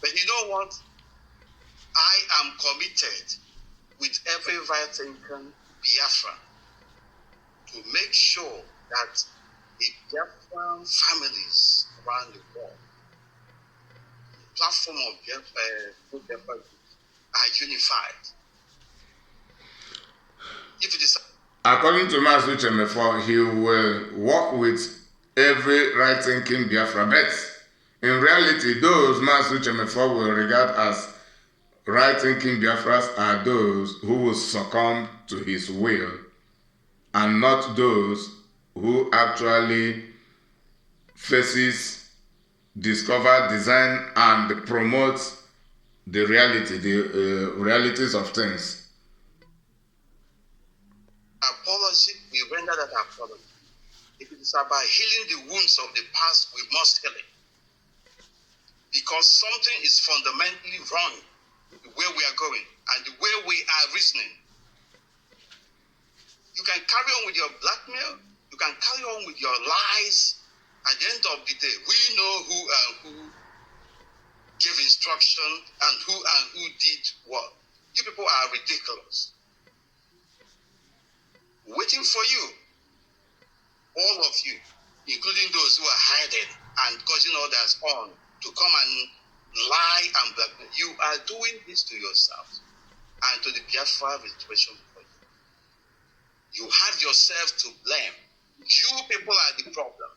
But you know what? I am committed with every right-thinking Biafran to make sure that the Biafran families around the world, the platform of Biafra are unified. If it is according to Mazi UCHE, he will work with every right-thinking Biafra, but in reality, those Mazi UCHE will regard as right-thinking Biafras are those who will succumb to his will, and not those who actually faces, discover, design, and promote the reality, the realities of things. Apology, we render that apology. If it is about healing the wounds of the past, we must heal it. Because something is fundamentally wrong with the way we are going and the way we are reasoning. You can carry on with your blackmail, you can carry on with your lies. At the end of the day, we know who gave instruction and who did what. You people are ridiculous. Waiting for you, all of you, including those who are hiding and causing others on to come and lie and blackmail. You are doing this to yourselves and to the Biafra restoration project. You have yourself to blame. You people are the problem.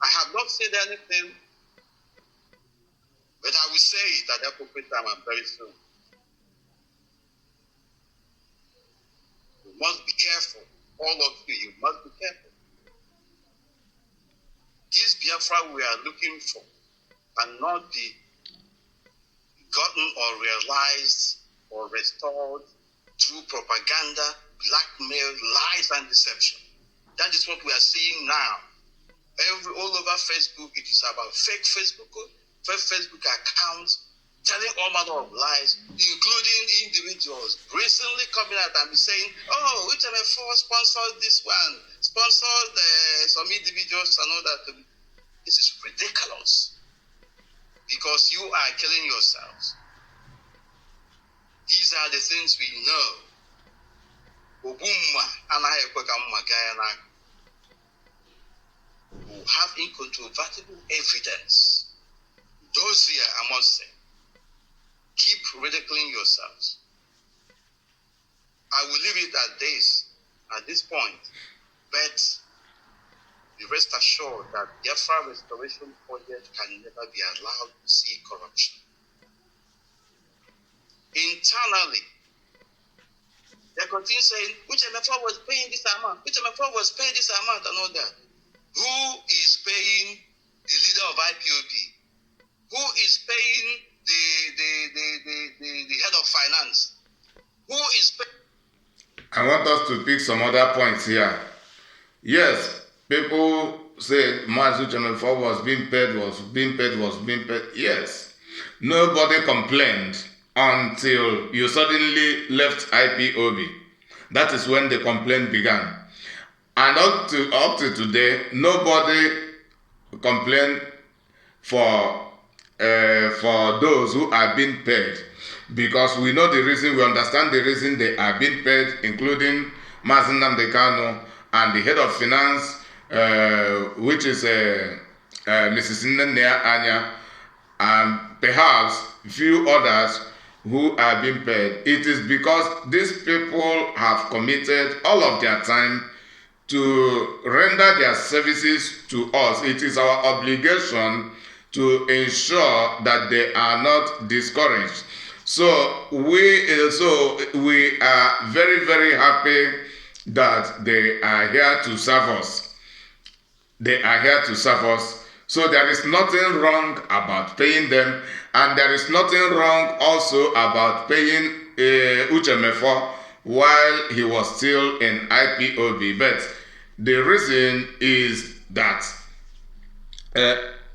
I have not said anything, but I will say it at the appropriate time and very soon. You must be careful. All of you, you must be careful. this Biafra we are looking for cannot be gotten or realized or restored through propaganda, blackmail, lies, and deception. That is what we are seeing now. All over Facebook, it is about fake Facebook accounts telling all manner of lies, including individuals recently coming out and saying, oh, UCHE sponsored this one, sponsored some individuals and all that. This is ridiculous because you are killing yourselves. These are the things we know. We have incontrovertible evidence. Those here, I must say, keep ridiculing yourselves. I will leave it at this point, but be rest assured that the Biafra Restoration Project can never be allowed to see corruption. Internally, they continue saying, which MEFOR was paying this amount, which MEFOR was paying this amount and all that. Who is paying the leader of IPOB? Who is paying the head of finance? Who is paying? I want us to pick some other points here. Yes, people said UCHE MEFOR was being paid. Yes. Nobody complained until you suddenly left IPOB. That is when the complaint began. And up to today, nobody complained for those who are being paid, because we know the reason, we understand the reason they are being paid, including Mazi Nnamdi Kanu and the head of finance, which is Mrs. Nnenea Anya, and perhaps few others who are being paid. It is because these people have committed all of their time to render their services to us. It is our obligation to ensure that they are not discouraged. So we are very, very happy that they are here to serve us. They are here to serve us. So there is nothing wrong about paying them, and there is nothing wrong also about paying UCHE MEFOR while he was still in IPOB. But the reason is that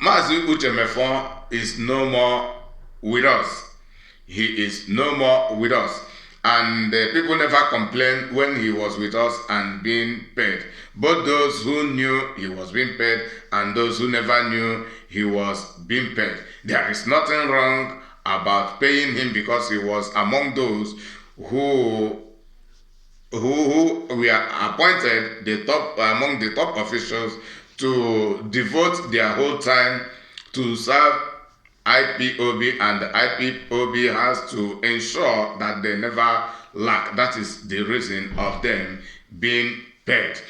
Mazi UCHE MEFOR is no more with us. He is no more with us. And people never complained when he was with us and being paid. Both those who knew he was being paid and those who never knew he was being paid. There is nothing wrong about paying him, because he was among those who were appointed among the top officials to devote their whole time to serve IPOB, and the IPOB has to ensure that they never lack. That is the reason of them being paid.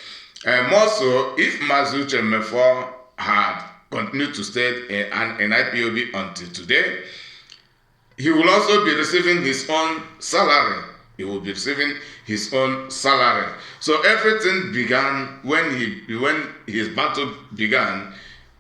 More so, if Mazi UCHE MEFOR had continued to stay in IPOB until today, he will also be receiving his own salary. He will be receiving his own salary. So everything began when his battle began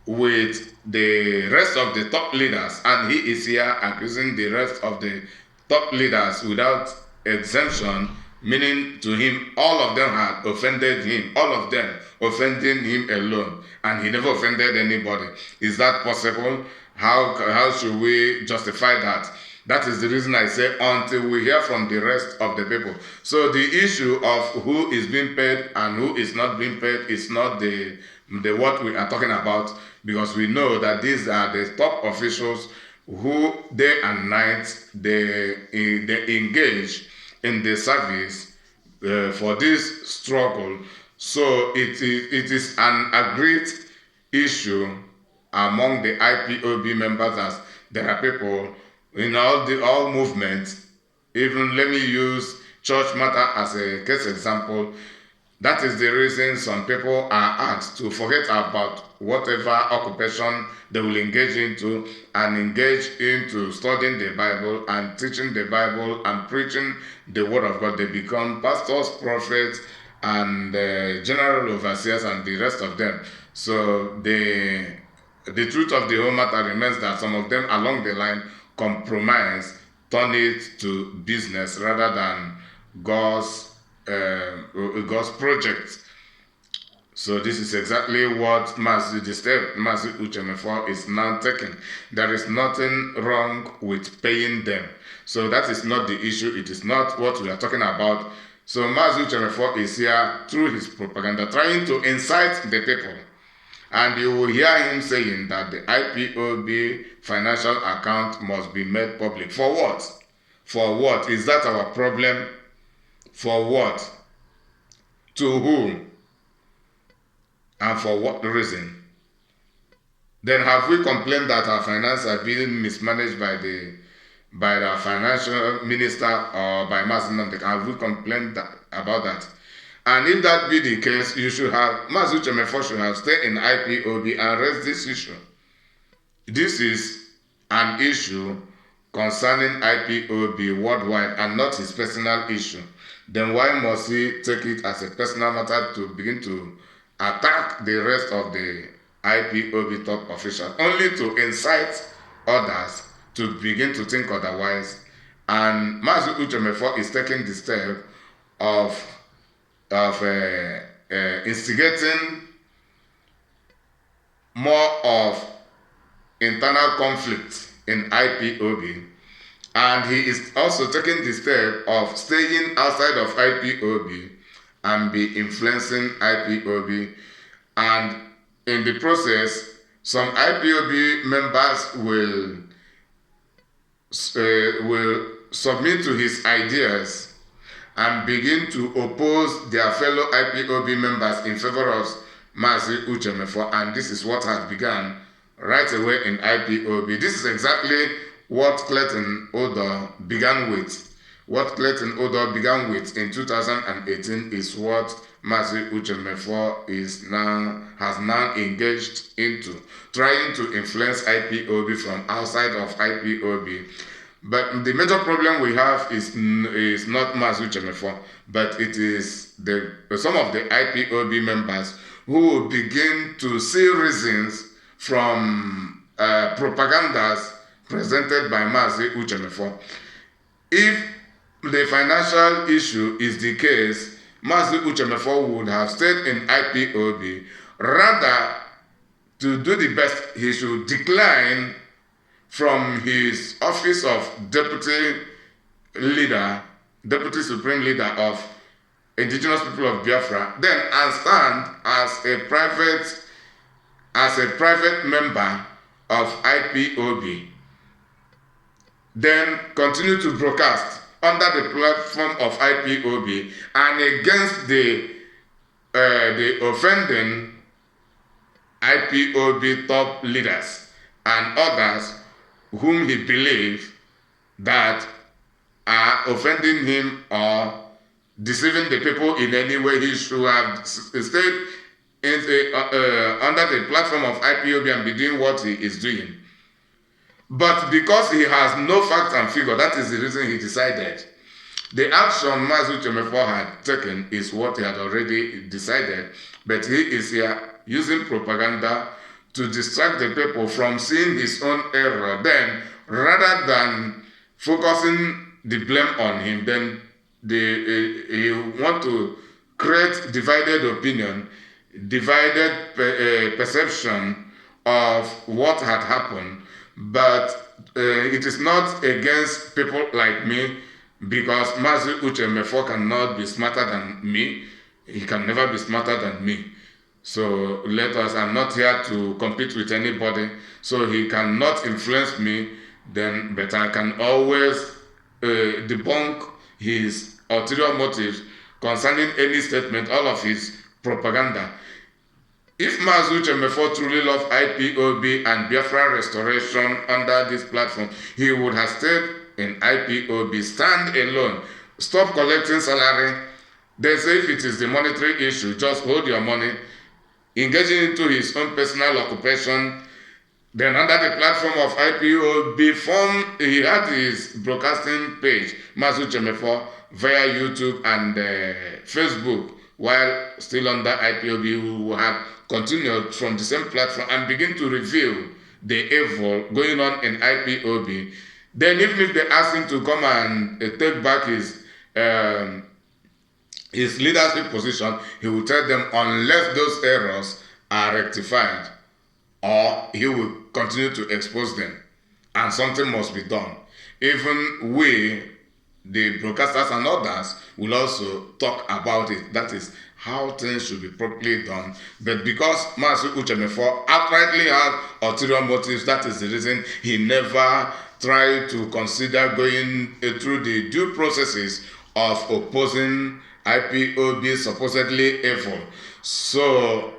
with the rest of the top leaders, and he is here accusing the rest of the top leaders without exemption, meaning to him all of them had offended him, all of them offending him alone, and he never offended anybody. Is that possible? How should we justify that? That is the reason I say until we hear from the rest of the people. So the issue of who is being paid and who is not being paid is not the what we are talking about, because we know that these are the top officials who day and night they engage in the service for this struggle. So it is an agreed issue among the IPOB members, as there are people in all movements. Even let me use church matter as a case example. That is the reason some people are asked to forget about whatever occupation they will engage into and engage into studying the Bible and teaching the Bible and preaching the word of God. They become pastors, prophets, and general overseers and the rest of them. So the truth of the whole matter remains that some of them along the line compromise, turn it to business rather than God's project. So this is exactly what the step Mazi UCHE MEFOR is now taking. There is nothing wrong with paying them. So that is not the issue. It is not what we are talking about. So Mazi UCHE MEFOR is here through his propaganda, trying to incite the people. And you will hear him saying that the IPOB financial account must be made public. For what? For what? Is that our problem? For what? To whom? And for what reason? Then have we complained that our finances are being mismanaged by the financial minister or by Mazi Nnamdi? Have we complained about that? And if that be the case, you should have, Mazi UCHE MEFOR should have stayed in IPOB and raised this issue. This is an issue concerning IPOB worldwide and not his personal issue. Then why must he take it as a personal matter to begin to attack the rest of the IPOB top officials, only to incite others to begin to think otherwise? And Mazi UCHE MEFOR is taking the step of instigating more of internal conflict in IPOB, and he is also taking the step of staying outside of IPOB and be influencing IPOB, and in the process some IPOB members will submit to his ideas and begin to oppose their fellow IPOB members in favor of Mazi UCHE MEFOR, and this is what has begun right away in IPOB. This is exactly what Clayton Odor began with. What Clayton Odor began with in 2018 is what Mazi UCHE MEFOR has now engaged into, trying to influence IPOB from outside of IPOB. But the major problem we have is not Mazi UCHE MEFOR, but it is some of the IPOB members who will begin to see reasons from propagandas presented by Mazi UCHE MEFOR. If the financial issue is the case, Mazi UCHE MEFOR would have stayed in IPOB. Rather, to do the best, he should decline from his office of deputy supreme leader of indigenous people of Biafra, then and stand as a private member of IPOB. Then continue to broadcast under the platform of IPOB and against the offending IPOB top leaders and others whom he believes that are offending him or deceiving the people in any way. He should have stayed under the platform of IPOB and be doing what he is doing. But because he has no fact and figure, that is the reason he decided. The action Mazi UCHE MEFOR had taken is what he had already decided, but he is here using propaganda to distract the people from seeing his own error. Then, rather than focusing the blame on him, then he want to create divided opinion, divided perception of what had happened. But it is not against people like me, because Mazi UCHE MEFOR cannot be smarter than me. He can never be smarter than me. So I'm not here to compete with anybody. So he cannot influence me, but I can always debunk his ulterior motives concerning any statement, all of his propaganda. If Mazi UCHE MEFOR truly loved IPOB and Biafra restoration under this platform, he would have stayed in IPOB, stand alone, stop collecting salary. They say if it is the monetary issue, just hold your money, engaging into his own personal occupation. Then under the platform of IPOB, he had his broadcasting page, Mazi UCHE MEFOR, via YouTube and Facebook, while still under IPOB, who have continued from the same platform and begin to reveal the evil going on in IPOB, then even if they ask him to come and take back his leadership position, he will tell them unless those errors are rectified, or he will continue to expose them, and something must be done. Even we, the broadcasters and others, will also talk about it. That is how things should be properly done. But because Master UCHE MEFOR outrightly has ulterior motives, that is the reason he never tried to consider going through the due processes of opposing IPOB supposedly evil. So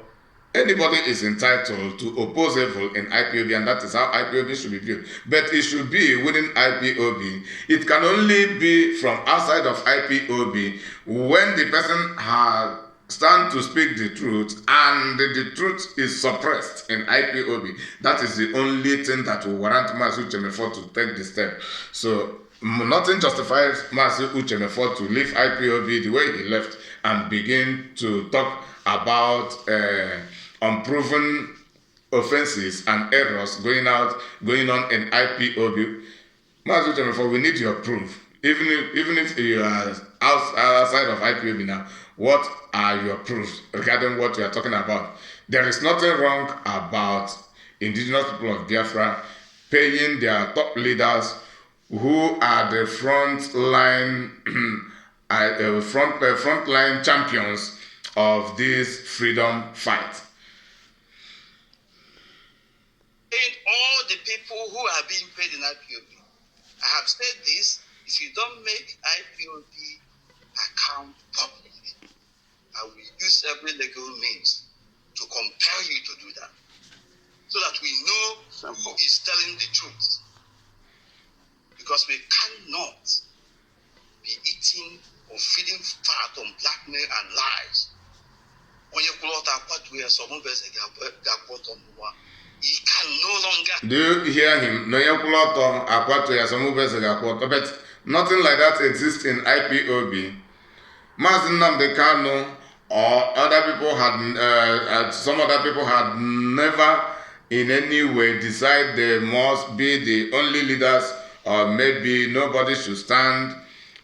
anybody is entitled to oppose evil in IPOB, and that is how IPOB should be viewed. But it should be within IPOB. It can only be from outside of IPOB when the person has stand to speak the truth and the truth is suppressed in IPOB. That is the only thing that will warrant Master UCHE MEFOR to take the step. So nothing justifies Master UCHE MEFOR to leave IPOB the way he left and begin to talk about unproven offenses and errors going on in IPOB. Master UCHE MEFOR, we need your proof. Even if you are outside of IPOB now, what are your proofs regarding what you are talking about? There is nothing wrong about indigenous people of Biafra paying their top leaders who are the front line champions of this freedom fight. And all the people who are being paid in IPOB, I have said this: if you don't make IPOB account publicly, I will use every legal means to compel you to do that, so that we know who is telling the truth. Because we cannot be eating or feeding fat on blackmail and lies. He can no longer. Do you hear him? But nothing like that exists in IPOB. Mazi Nnamdi Kanu or other people some other people had never in any way decided they must be the only leaders, or maybe nobody should stand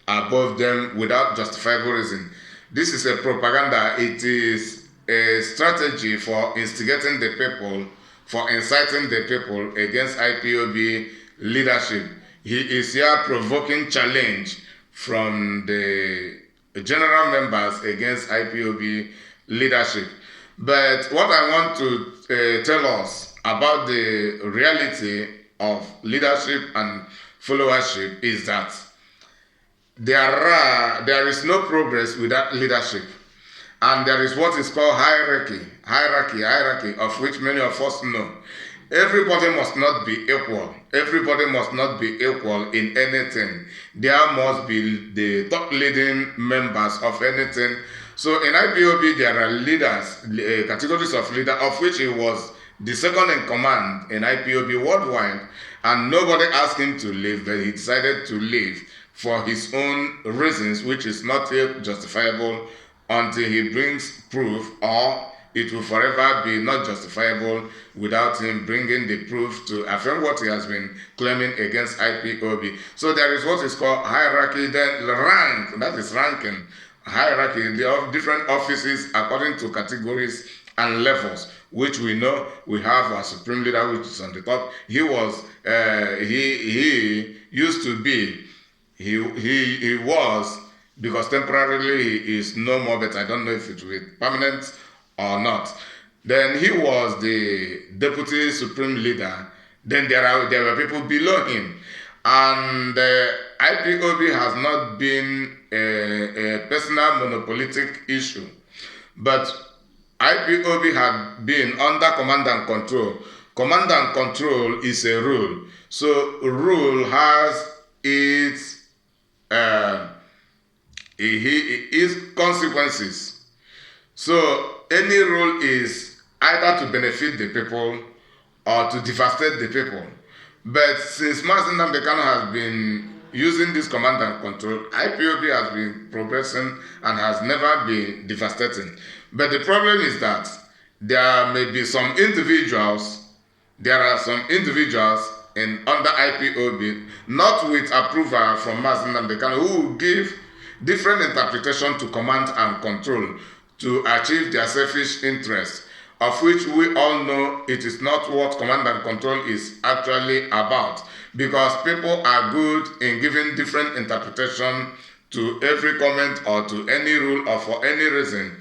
above them without justifiable reason. This is a propaganda. It is a strategy for instigating the people, for inciting the people against IPOB leadership. He is here provoking challenge from the general members against IPOB leadership. But what I want to tell us about the reality of leadership and followership is that there is no progress without leadership, and there is what is called hierarchy, of which many of us know. Everybody must not be equal. Everybody must not be equal in anything. There must be the top leading members of anything. So in IPOB, there are leaders, categories of leaders, of which he was the second in command in IPOB worldwide, and nobody asked him to leave, but he decided to leave for his own reasons, which is not justifiable until he brings proof, or it will forever be not justifiable without him bringing the proof to affirm what he has been claiming against IPOB. So there is what is called hierarchy, then rank, that is ranking, hierarchy, the different offices according to categories and levels, which we know we have our supreme leader, which is on the top. He was, he used to be, he was, because temporarily he is no more, but I don't know if it will be permanent or not. Then he was the deputy supreme leader. Then there were people below him, and IPOB has not been a personal monopolistic issue, but IPOB had been under command and control. Command and control is a rule, so rule has its consequences. So any rule is either to benefit the people or to devastate the people. But since Mazi Nnamdi Kanu has been using this command and control, IPOB has been progressing and has never been devastating. But the problem is that there may be some individuals, there are some individuals under IPOB, not with approval from Mazi Nnamdi Kanu, who will give different interpretation to command and control to achieve their selfish interests, of which we all know it is not what command and control is actually about, because people are good in giving different interpretation to every comment or to any rule or for any reason,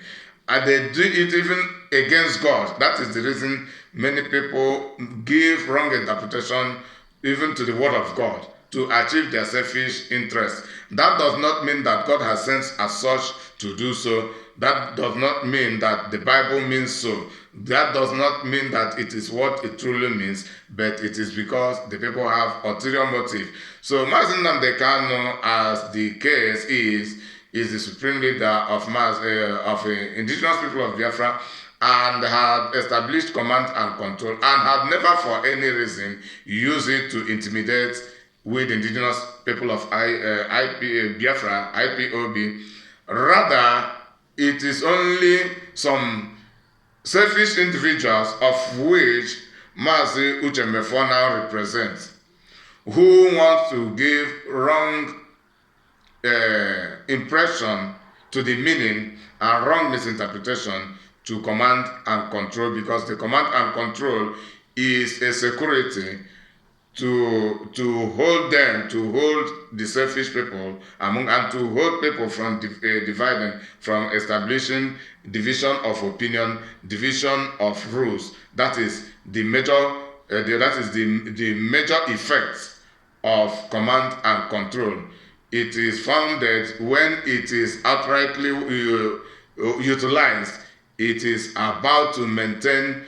and they do it even against God. That is the reason many people give wrong interpretation even to the word of God to achieve their selfish interests. That does not mean that God has sent as such to do so. That does not mean that the Bible means so. That does not mean that it is what it truly means, but it is because the people have ulterior motive. So Mazi Nnamdi Kanu, as the case is the supreme leader of indigenous people of Biafra, and had established command and control, and had never for any reason used it to intimidate with indigenous people of Biafra, IPOB. Rather, it is only some selfish individuals, of which Mazi UCHE MEFOR now represents, who want to give wrong impression to the meaning and wrong misinterpretation to command and control, because the command and control is a security to hold them, to hold the selfish people among, and to hold people from dividing, from establishing division of opinion, division of rules. That is the major the major effect of command and control. It is founded when it is outrightly utilized. It is about to maintain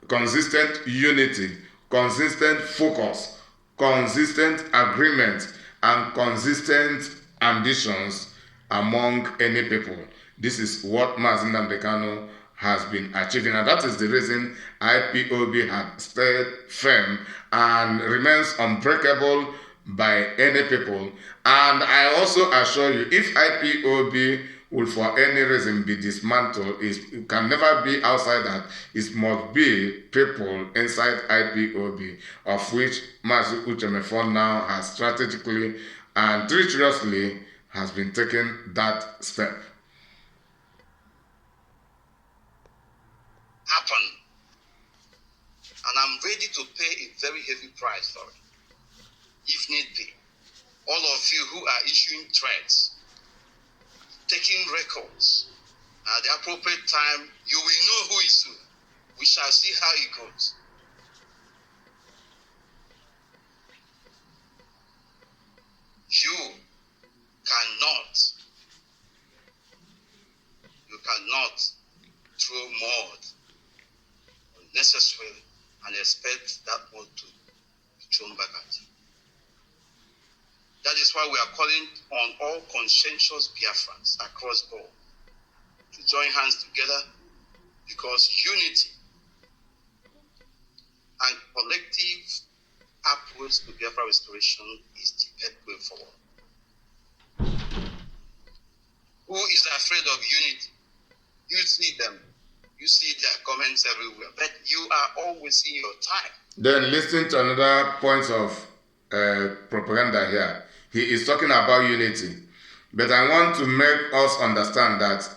consistent unity, consistent focus, consistent agreement, and consistent ambitions among any people. This is what Mazi Nnamdi Kanu has been achieving, and that is the reason IPOB has stayed firm and remains unbreakable by any people. And I also assure you, if IPOB will for any reason be dismantled, it can never be outside that. It must be people inside IPOB, of which Mazi UCHE MEFOR now has strategically and treacherously has been taking that step. Happen. And I'm ready to pay a very heavy price for it, if need be. All of you who are issuing threats, taking records, at the appropriate time, you will know who is who. We shall see how it goes. You cannot throw mud unnecessarily and expect that mud to be thrown back at you. That is why we are calling on all conscientious Biafrans across board to join hands together, because unity and collective approach to Biafra restoration is the best way forward. Who is afraid of unity? You see them. You see their comments everywhere. But you are always in your time. Then listen to another point of propaganda here. He is talking about unity. But I want to make us understand that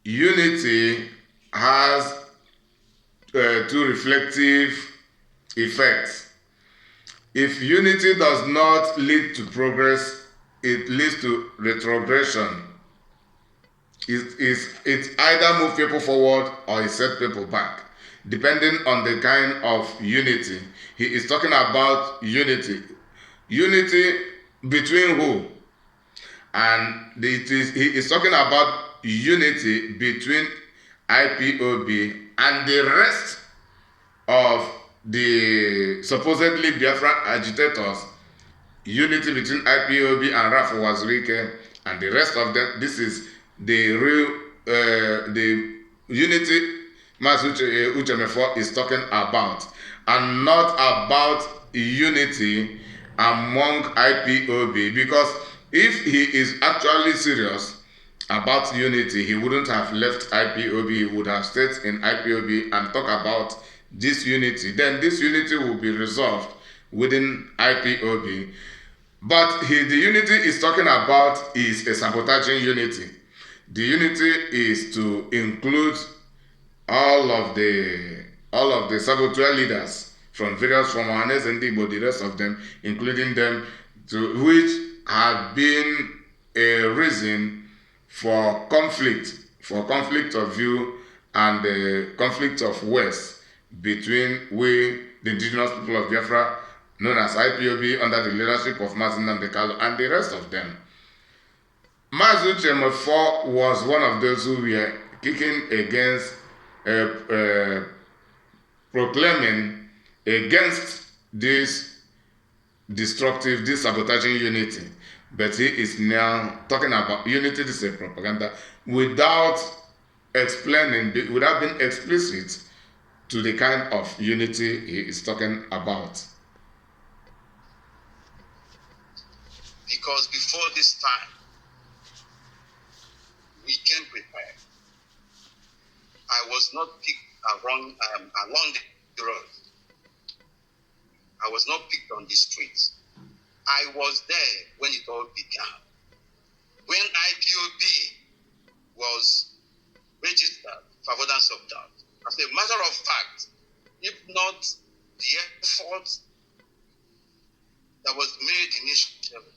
unity has two reflective effects. If unity does not lead to progress, it leads to retrogression. It either moves people forward or it sets people back, depending on the kind of unity. He is talking about unity. Unity between who? And he is talking about unity between IPOB and the rest of the supposedly Biafra agitators. Unity between IPOB and Rafa Wazirike and the rest of them. This is the real the unity Mazi UCHE MEFOR is talking about, and not about unity among IPOB, because if he is actually serious about unity, he wouldn't have left IPOB. He would have stayed in IPOB and talk about this unity. Then this unity will be resolved within IPOB. But the unity is talking about is a sabotaging unity. The unity is to include all of the saboteur leaders from Ohanes and Igbo, the rest of them, including them, which have been a reason for conflict of view and the conflict of words between we, the indigenous people of Biafra, known as IPOB, under the leadership of Mazi Nnamdi Kanu, and the rest of them. UCHE MEFOR was one of those who were kicking against, proclaiming against this destructive, this sabotaging unity. But he is now talking about unity, this is a propaganda, without explaining, without being explicit to the kind of unity he is talking about. Because before this time, we came prepared. I was not picked along the road. I was not picked on the streets. I was there when it all began. When IPOB was registered for avoidance of doubt. As a matter of fact, if not the effort that was made initially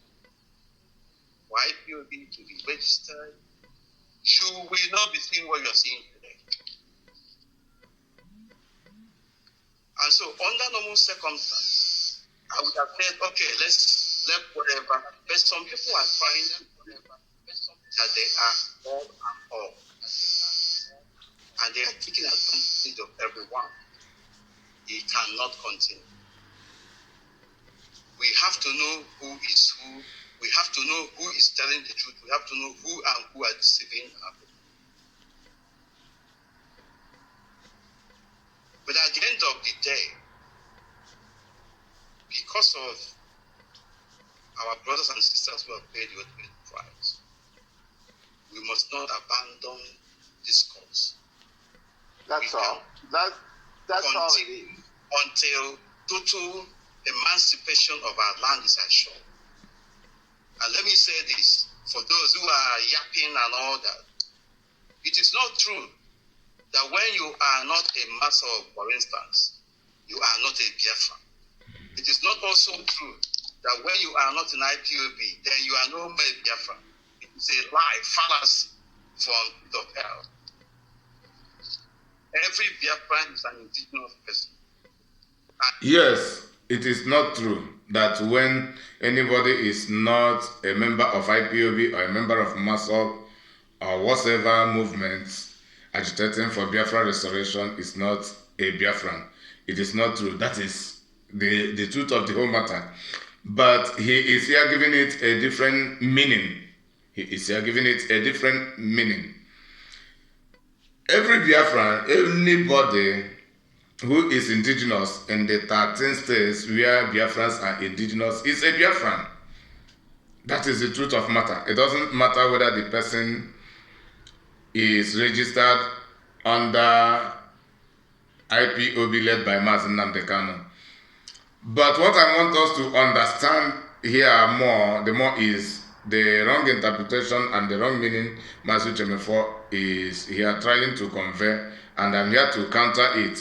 for IPOB to be registered, you will not be seeing what you are seeing today. And so, under normal circumstances, I would have said, okay, let's let whatever. But some people are finding that they are all and all. And they are taking advantage of everyone. It cannot continue. We have to know who is who. We have to know who is telling the truth. We have to know who and who are deceiving our people. But at the end of the day, because of our brothers and sisters who have paid the ultimate price, we must not abandon this cause. That's all. That's all it is. Until total emancipation of our land is assured. And let me say this, for those who are yapping and all that, it is not true that when you are not a Maso, for instance, you are not a Biafran. It is not also true that when you are not an IPOB, then you are no more a Biafran. It is a lie, fallacy from the hell. Every Biafran is an indigenous person. Yes, it is not true that when anybody is not a member of IPOB or a member of MASOB or whatever movement agitating for Biafra restoration is not a Biafran. It is not true. That is the truth of the whole matter. But he is here giving it a different meaning. He is here giving it a different meaning. Every Biafran, anybody who is indigenous in the 13 states where Biafrans are indigenous is a Biafran. That is the truth of matter. It doesn't matter whether the person is registered under IPOB led by Mazi Nnamdi Kanu. But what I want us to understand here more, the more is the wrong interpretation and the wrong meaning UCHE MEFOR is here trying to convey, and I'm here to counter it.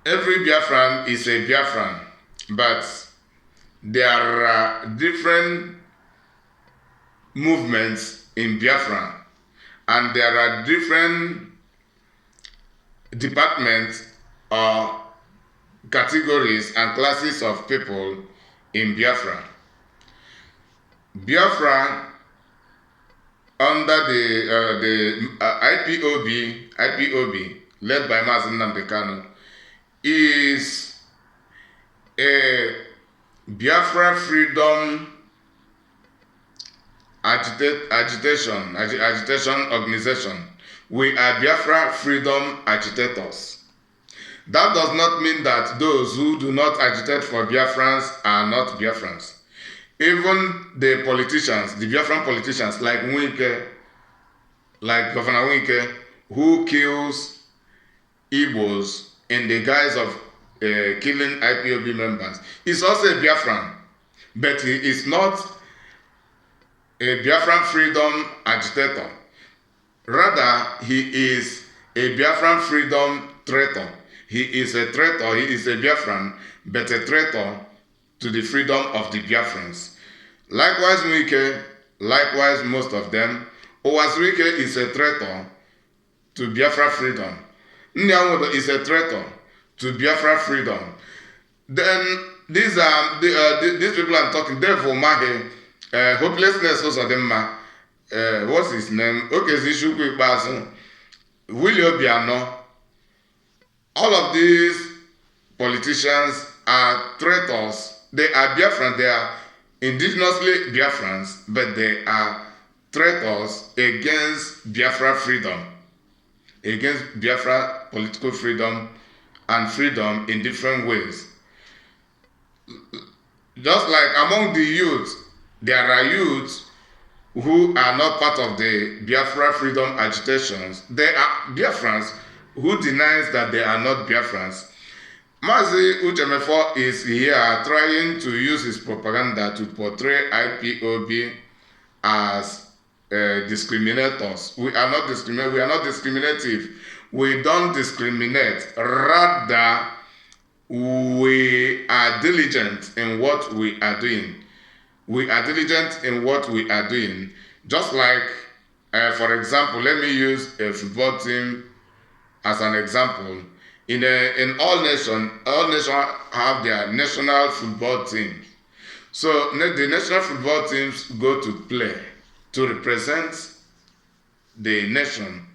Every Biafran is a Biafran, but there are different movements in Biafran, and there are different departments or categories and classes of people in Biafra. Biafra under the IPOB led by Mazi Nnamdi Kanu is a Biafra freedom agitation organization. We are Biafra freedom agitators. That does not mean that those who do not agitate for Biafrans are not Biafrans. Even the politicians, the Biafran politicians like Wike, like Governor Wike, who kills Igbos in the guise of killing IPOB members, is also a Biafran, but he is not a Biafran freedom agitator. Rather, he is a Biafran freedom traitor. He is a traitor, he is a Biafran, but a traitor to the freedom of the Biafrans. Likewise, Wike, likewise most of them, Owaswike is a traitor to Biafra freedom. Nyawodo is a traitor to Biafra freedom. Then these people I'm talking, Devil Mahe, hopelessness Osadema, what's his name? Okay, Zishukwe Basu, Willie Obiano. All of these politicians are traitors. They are Biafran, they are indigenously Biafrans, but they are traitors against Biafra freedom, against Biafra political freedom and freedom in different ways. Just like among the youth, there are youths who are not part of the Biafra freedom agitations. There are Biafrans who denies that they are not Biafrans. Mazi UCHE is here trying to use his propaganda to portray IPOB as discriminators. We are not discriminative. We don't discriminate. Rather, we are diligent in what we are doing. We are diligent in what we are doing. Just like, for example, let me use a football team as an example. In all nations have their national football teams. So the national football teams go to play to represent the nation.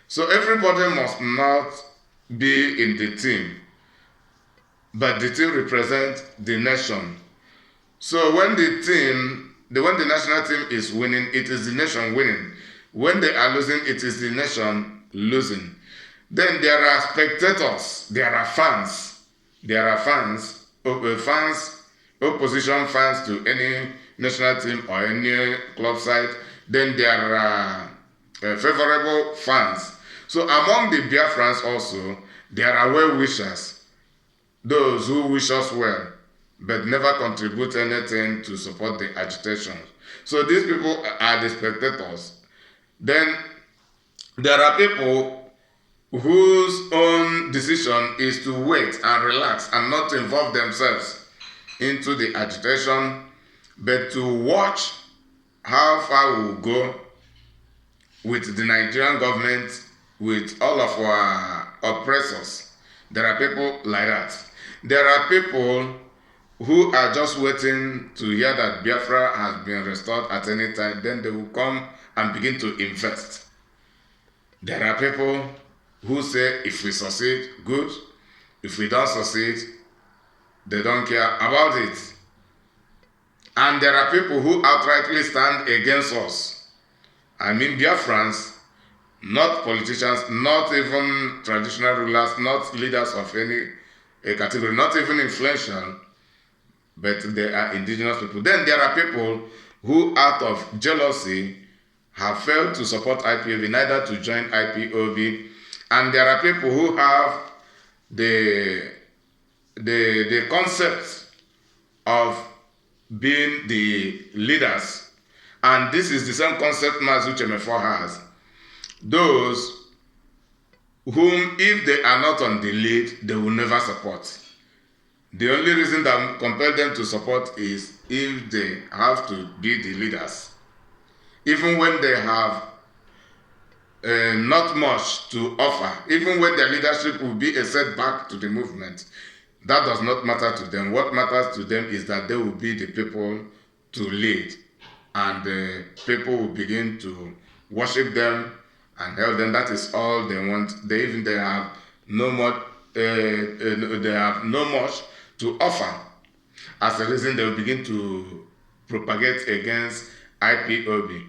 So everybody must not be in the team, but the team represents the nation. So when the national team is winning, it is the nation winning. When they are losing, it is the nation losing. Then there are spectators, there are fans, opposition fans to any national team or any club side. Then there are favorable fans. So among the Biafrans also, there are well-wishers, those who wish us well, but never contribute anything to support the agitation. So these people are the spectators. Then there are people whose own decision is to wait and relax and not to involve themselves into the agitation, but to watch how far we will go with the Nigerian government, with all of our oppressors. There are people like that. There are people who are just waiting to hear that Biafra has been restored at any time, then they will come and begin to invest. There are people who say if we succeed, good. If we don't succeed, they don't care about it. And there are people who outrightly stand against us. I mean Biafrans, not politicians, not even traditional rulers, not leaders of any category, not even influential, but they are indigenous people. Then there are people who out of jealousy have failed to support IPOB, neither to join IPOB. And there are people who have the concept of being the leaders. And this is the same concept UCHE has. Those whom, if they are not on the lead, they will never support. The only reason that compel them to support is if they have to be the leaders. Even when they have not much to offer, even when their leadership will be a setback to the movement, that does not matter to them. What matters to them is that they will be the people to lead, and the people will begin to worship them and help them. That is all they want. They have no more. They have no much to offer. As a reason, they will begin to propagate against IPOB.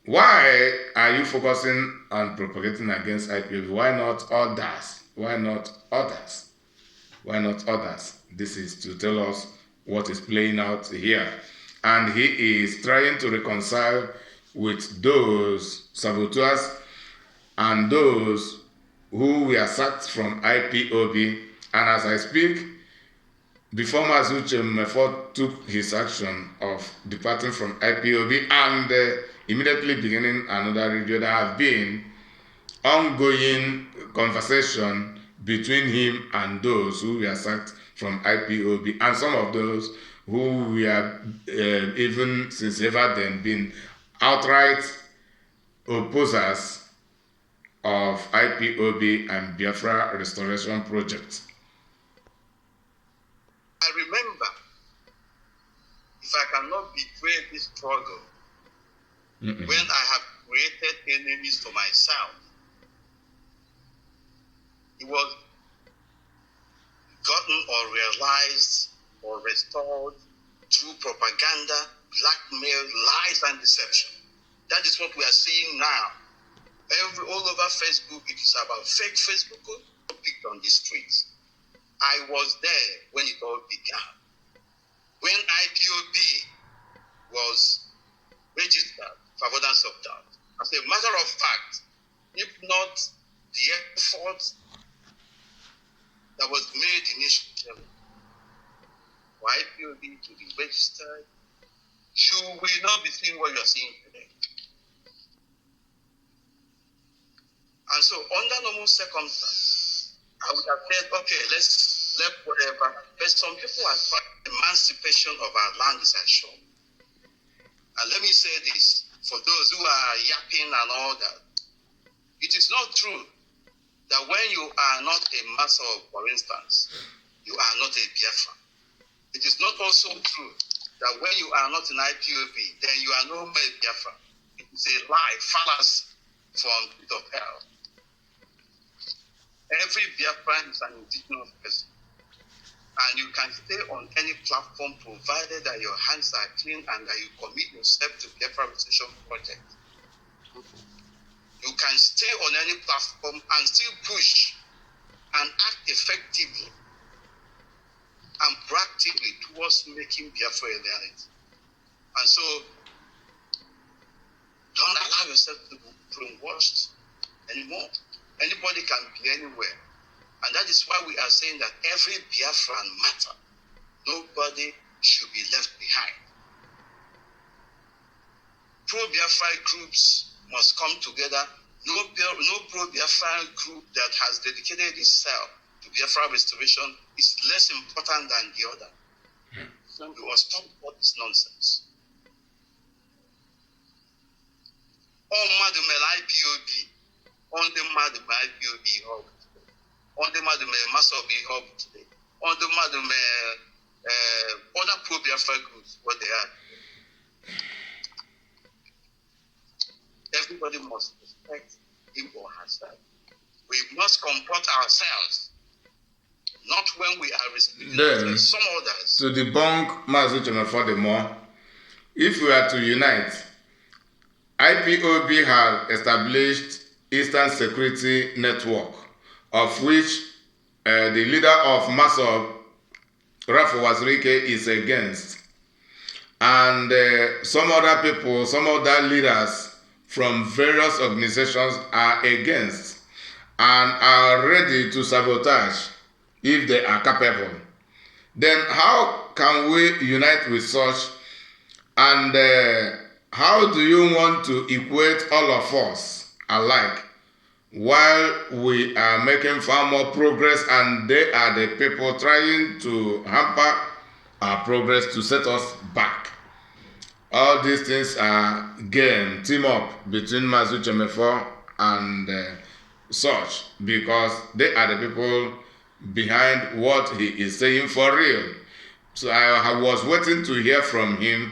Why are you focusing on propagating against IPOB? Why not others? why not others? Why not others? This is to tell us what is playing out here. And he is trying to reconcile with those saboteurs and those who were sacked from IPOB. And as I speak, before UCHE MEFOR took his action of departing from IPOB and immediately beginning another review, there have been ongoing conversation between him and those who were sacked from IPOB, and some of those who were even since ever then been outright opposers of IPOB and Biafra Restoration Project. I remember, if I cannot betray this struggle, when I have created enemies for myself, it was gotten or realized or restored through propaganda, blackmail, lies, and deception. That is what we are seeing now. All over Facebook, it is about fake Facebook picked on the streets. I was there when it all began. When IPOB was registered for avoidance of doubt. As a matter of fact, if not the effort that was made initially for IPOB to be registered, you will not be seeing what you are seeing today. And so, under normal circumstances, I would have said, okay, let's let whatever. But some people are trying emancipation of our land is assured. And let me say this, for those who are yapping and all that, it is not true that when you are not a Masob, for instance, you are not a Biafra. It is not also true that when you are not in IPOB, then you are no more a Biafra. It is a lie, fallacy from the pit of hell. Every Biafran is an indigenous person. And you can stay on any platform provided that your hands are clean and that you commit yourself to Biafra Restoration Project. You can stay on any platform and still push and act effectively and practically towards making Biafra a reality. And so, don't allow yourself to be brainwashed anymore. Anybody can be anywhere. And that is why we are saying that every Biafran matter. Nobody should be left behind. Pro-Biafra groups must come together. No pro-Biafra group that has dedicated itself to Biafra restoration is less important than the other. So we must stop all this nonsense. All Madumel IPOB, on the Madumel IPOB hub today, on the Madumel Masobi hub today, on the Madumel other pro-Biafra groups, what they are. Everybody must respect him or herself. We must comport ourselves, not when we are respecting some others. To debunk UCHE MEFOR more, if we are to unite, IPOB has established Eastern Security Network, of which the leader of Masob, Rafa Wazirike, is against. And some other people, some other leaders from various organizations are against and are ready to sabotage if they are capable. Then how can we unite with such? And how do you want to equate all of us alike while we are making far more progress and they are the people trying to hamper our progress to set us back? All these things are game, team up between UCHE MEFOR and such, because they are the people behind what he is saying for real. So I was waiting to hear from him,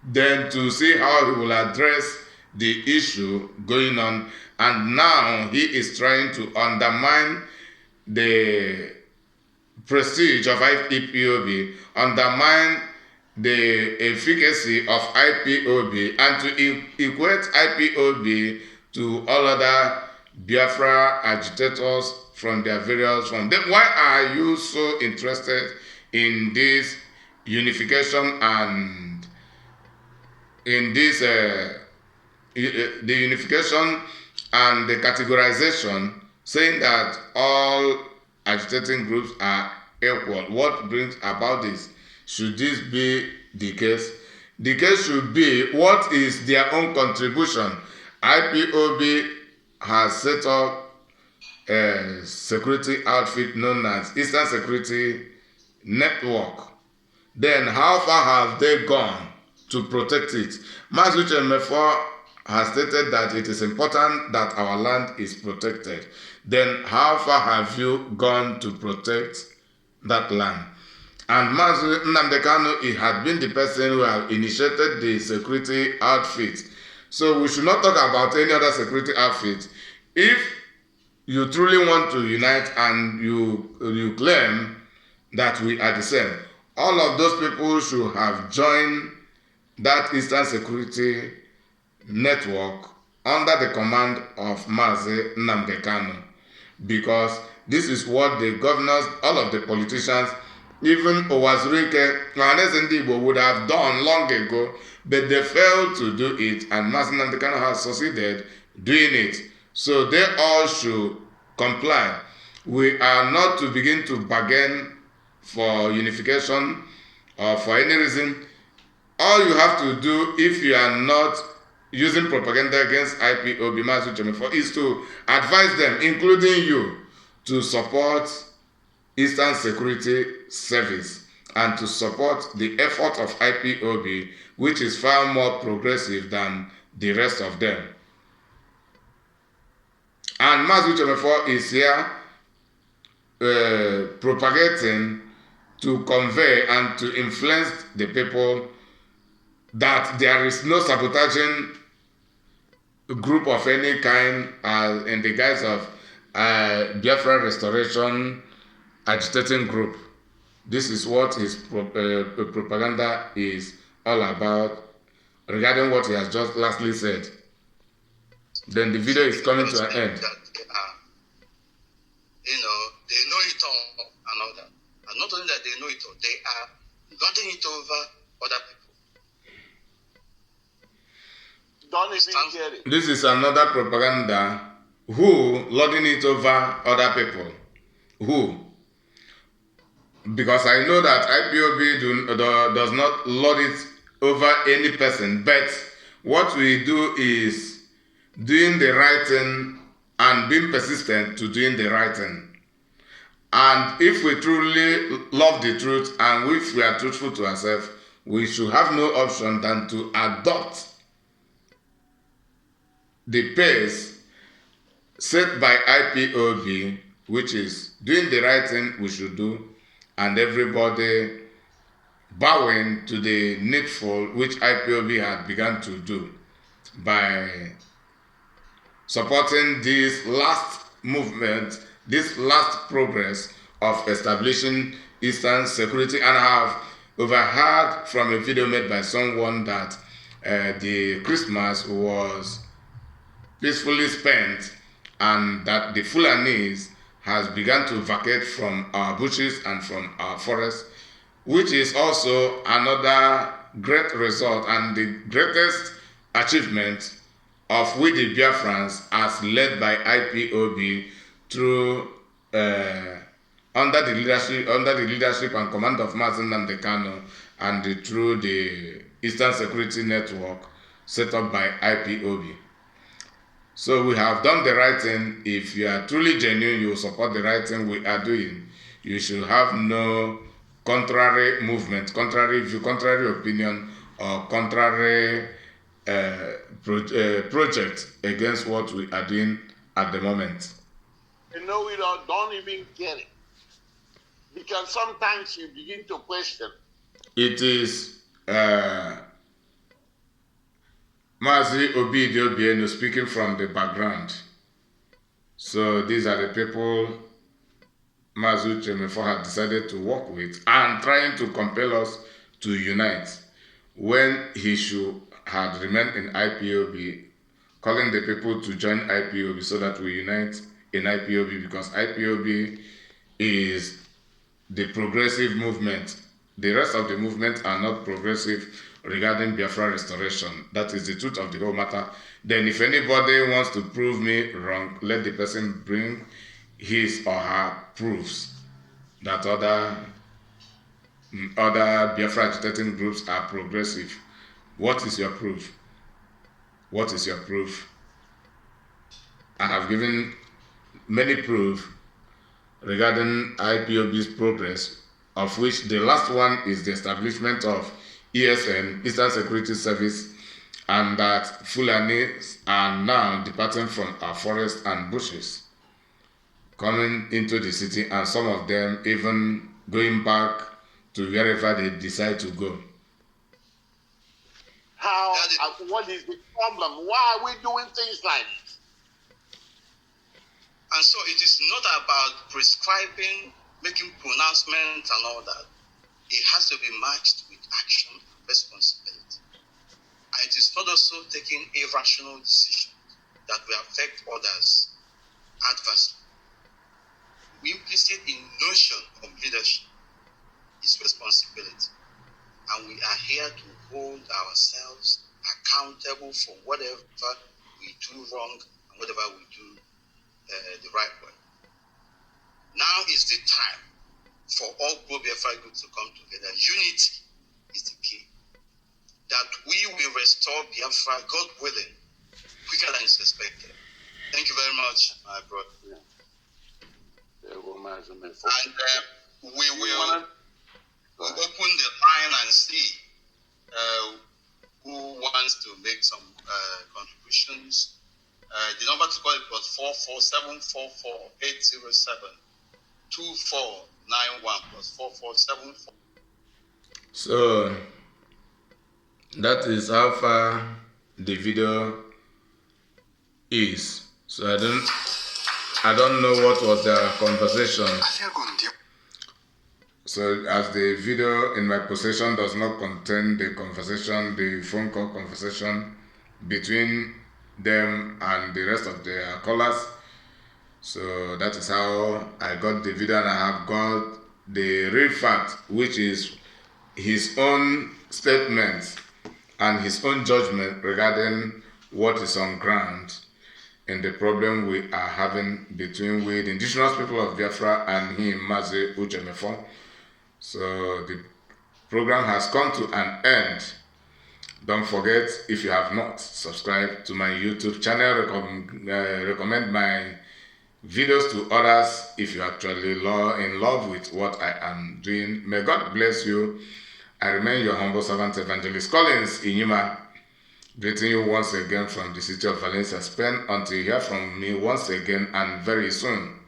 then to see how he will address the issue going on. And now he is trying to undermine the prestige of IPOB, undermine the efficacy of IPOB, and to equate IPOB to all other Biafra agitators from their various forms. Then why are you so interested in this unification and in this the unification and the categorization, saying that all agitating groups are equal? What brings about this? Should this be the case? The case should be, what is their own contribution? IPOB has set up a security outfit known as Eastern Security Network. Then how far have they gone to protect it? UCHE MEFOR has stated that it is important that our land is protected. Then how far have you gone to protect that land? And Mazi Nnamdi Kanu, he had been the person who had initiated the security outfit. So we should not talk about any other security outfit. If you truly want to unite and you claim that we are the same, all of those people should have joined that Eastern Security Network under the command of Mazi Nnamdi Kanu, because this is what the governors, all of the politicians, even Owazurike, Johannes Ndigbo would have done long ago, but they failed to do it, and Mazi Nnamdi Kanu has succeeded doing it. So they all should comply. We are not to begin to bargain for unification or for any reason. All you have to do, if you are not using propaganda against IPOB, UCHE MEFOR, is to advise them, including you, to support Eastern Security Service and to support the effort of IPOB, which is far more progressive than the rest of them. And UCHE MEFOR is here propagating to convey and to influence the people that there is no sabotaging group of any kind in the guise of Biafra restoration agitating group. This is what his propaganda is all about regarding what he has just lastly said. Then the video is coming to an end. They know it all and all that. And not only that they know it all, they are lording it over other people. Don't even get it. This is another propaganda. Who lording it over other people? Who? Because I know that IPOB does not lord it over any person, but what we do is doing the right thing and being persistent to doing the right thing. And if we truly love the truth and if we are truthful to ourselves, we should have no option than to adopt the pace set by IPOB, which is doing the right thing we should do, and everybody bowing to the needful which IPOB had begun to do by supporting this last movement, this last progress of establishing Eastern Security. And I have overheard from a video made by someone that the Christmas was peacefully spent and that the Fulanis has begun to vacate from our bushes and from our forests, which is also another great result and the greatest achievement of we the Biafrans as led by IPOB through under the leadership and command of Mazi Nnamdi Kanu and through the Eastern Security Network set up by IPOB. So we have done the right thing. If you are truly genuine, you support the right thing we are doing. You should have no contrary movement, contrary view, contrary opinion, or contrary project against what we are doing at the moment. You know, we don't even get it. Because sometimes you begin to question. It is Mazi Obidio Obieno speaking from the background. So these are the people Mazi UCHE MEFOR had decided to work with and trying to compel us to unite when he should have remained in IPOB, calling the people to join IPOB so that we unite in IPOB, because IPOB is the progressive movement. The rest of the movement are not progressive regarding Biafra restoration. That is the truth of the whole matter. Then if anybody wants to prove me wrong, let the person bring his or her proofs that other Biafra agitating groups are progressive. What is your proof? What is your proof? I have given many proof regarding IPOB's progress, of which the last one is the establishment of ESN, Eastern Security Service, and that Fulanis are now departing from our forests and bushes, coming into the city, and some of them even going back to wherever they decide to go. How? What is the problem? Why are we doing things like this? And so it is not about prescribing, making pronouncements and all that. It has to be matched with action, responsibility. And it is not also taking irrational decisions that will affect others adversely. Implicit in notion of leadership is responsibility. And we are here to hold ourselves accountable for whatever we do wrong and whatever we do the right way. Now is the time for all pro-Biafra groups to come together. Unity is the key. That we will restore Biafra, God willing, quicker than is expected. Thank you very much, my brother. And we will open the line and see who wants to make some contributions. The number to call it was 44748072491 plus 4474. So that is how far the video is. So I don't know what was the conversation. So as the video in my possession does not contain the conversation, the phone call conversation between them and the rest of their callers. So that is how I got the video, and I have got the real fact, which is his own statements and his own judgment regarding what is on ground in the problem we are having between the indigenous people of Biafra and him, Mazi UCHE. So the program has come to an end. Don't forget, if you have not subscribed to my YouTube channel, recommend my videos to others if you're actually in love with what I am doing. May God bless you. I remain your humble servant, Evangelist Collins Inyima, greeting you once again from the city of Valencia, Spain, until you hear from me once again and very soon.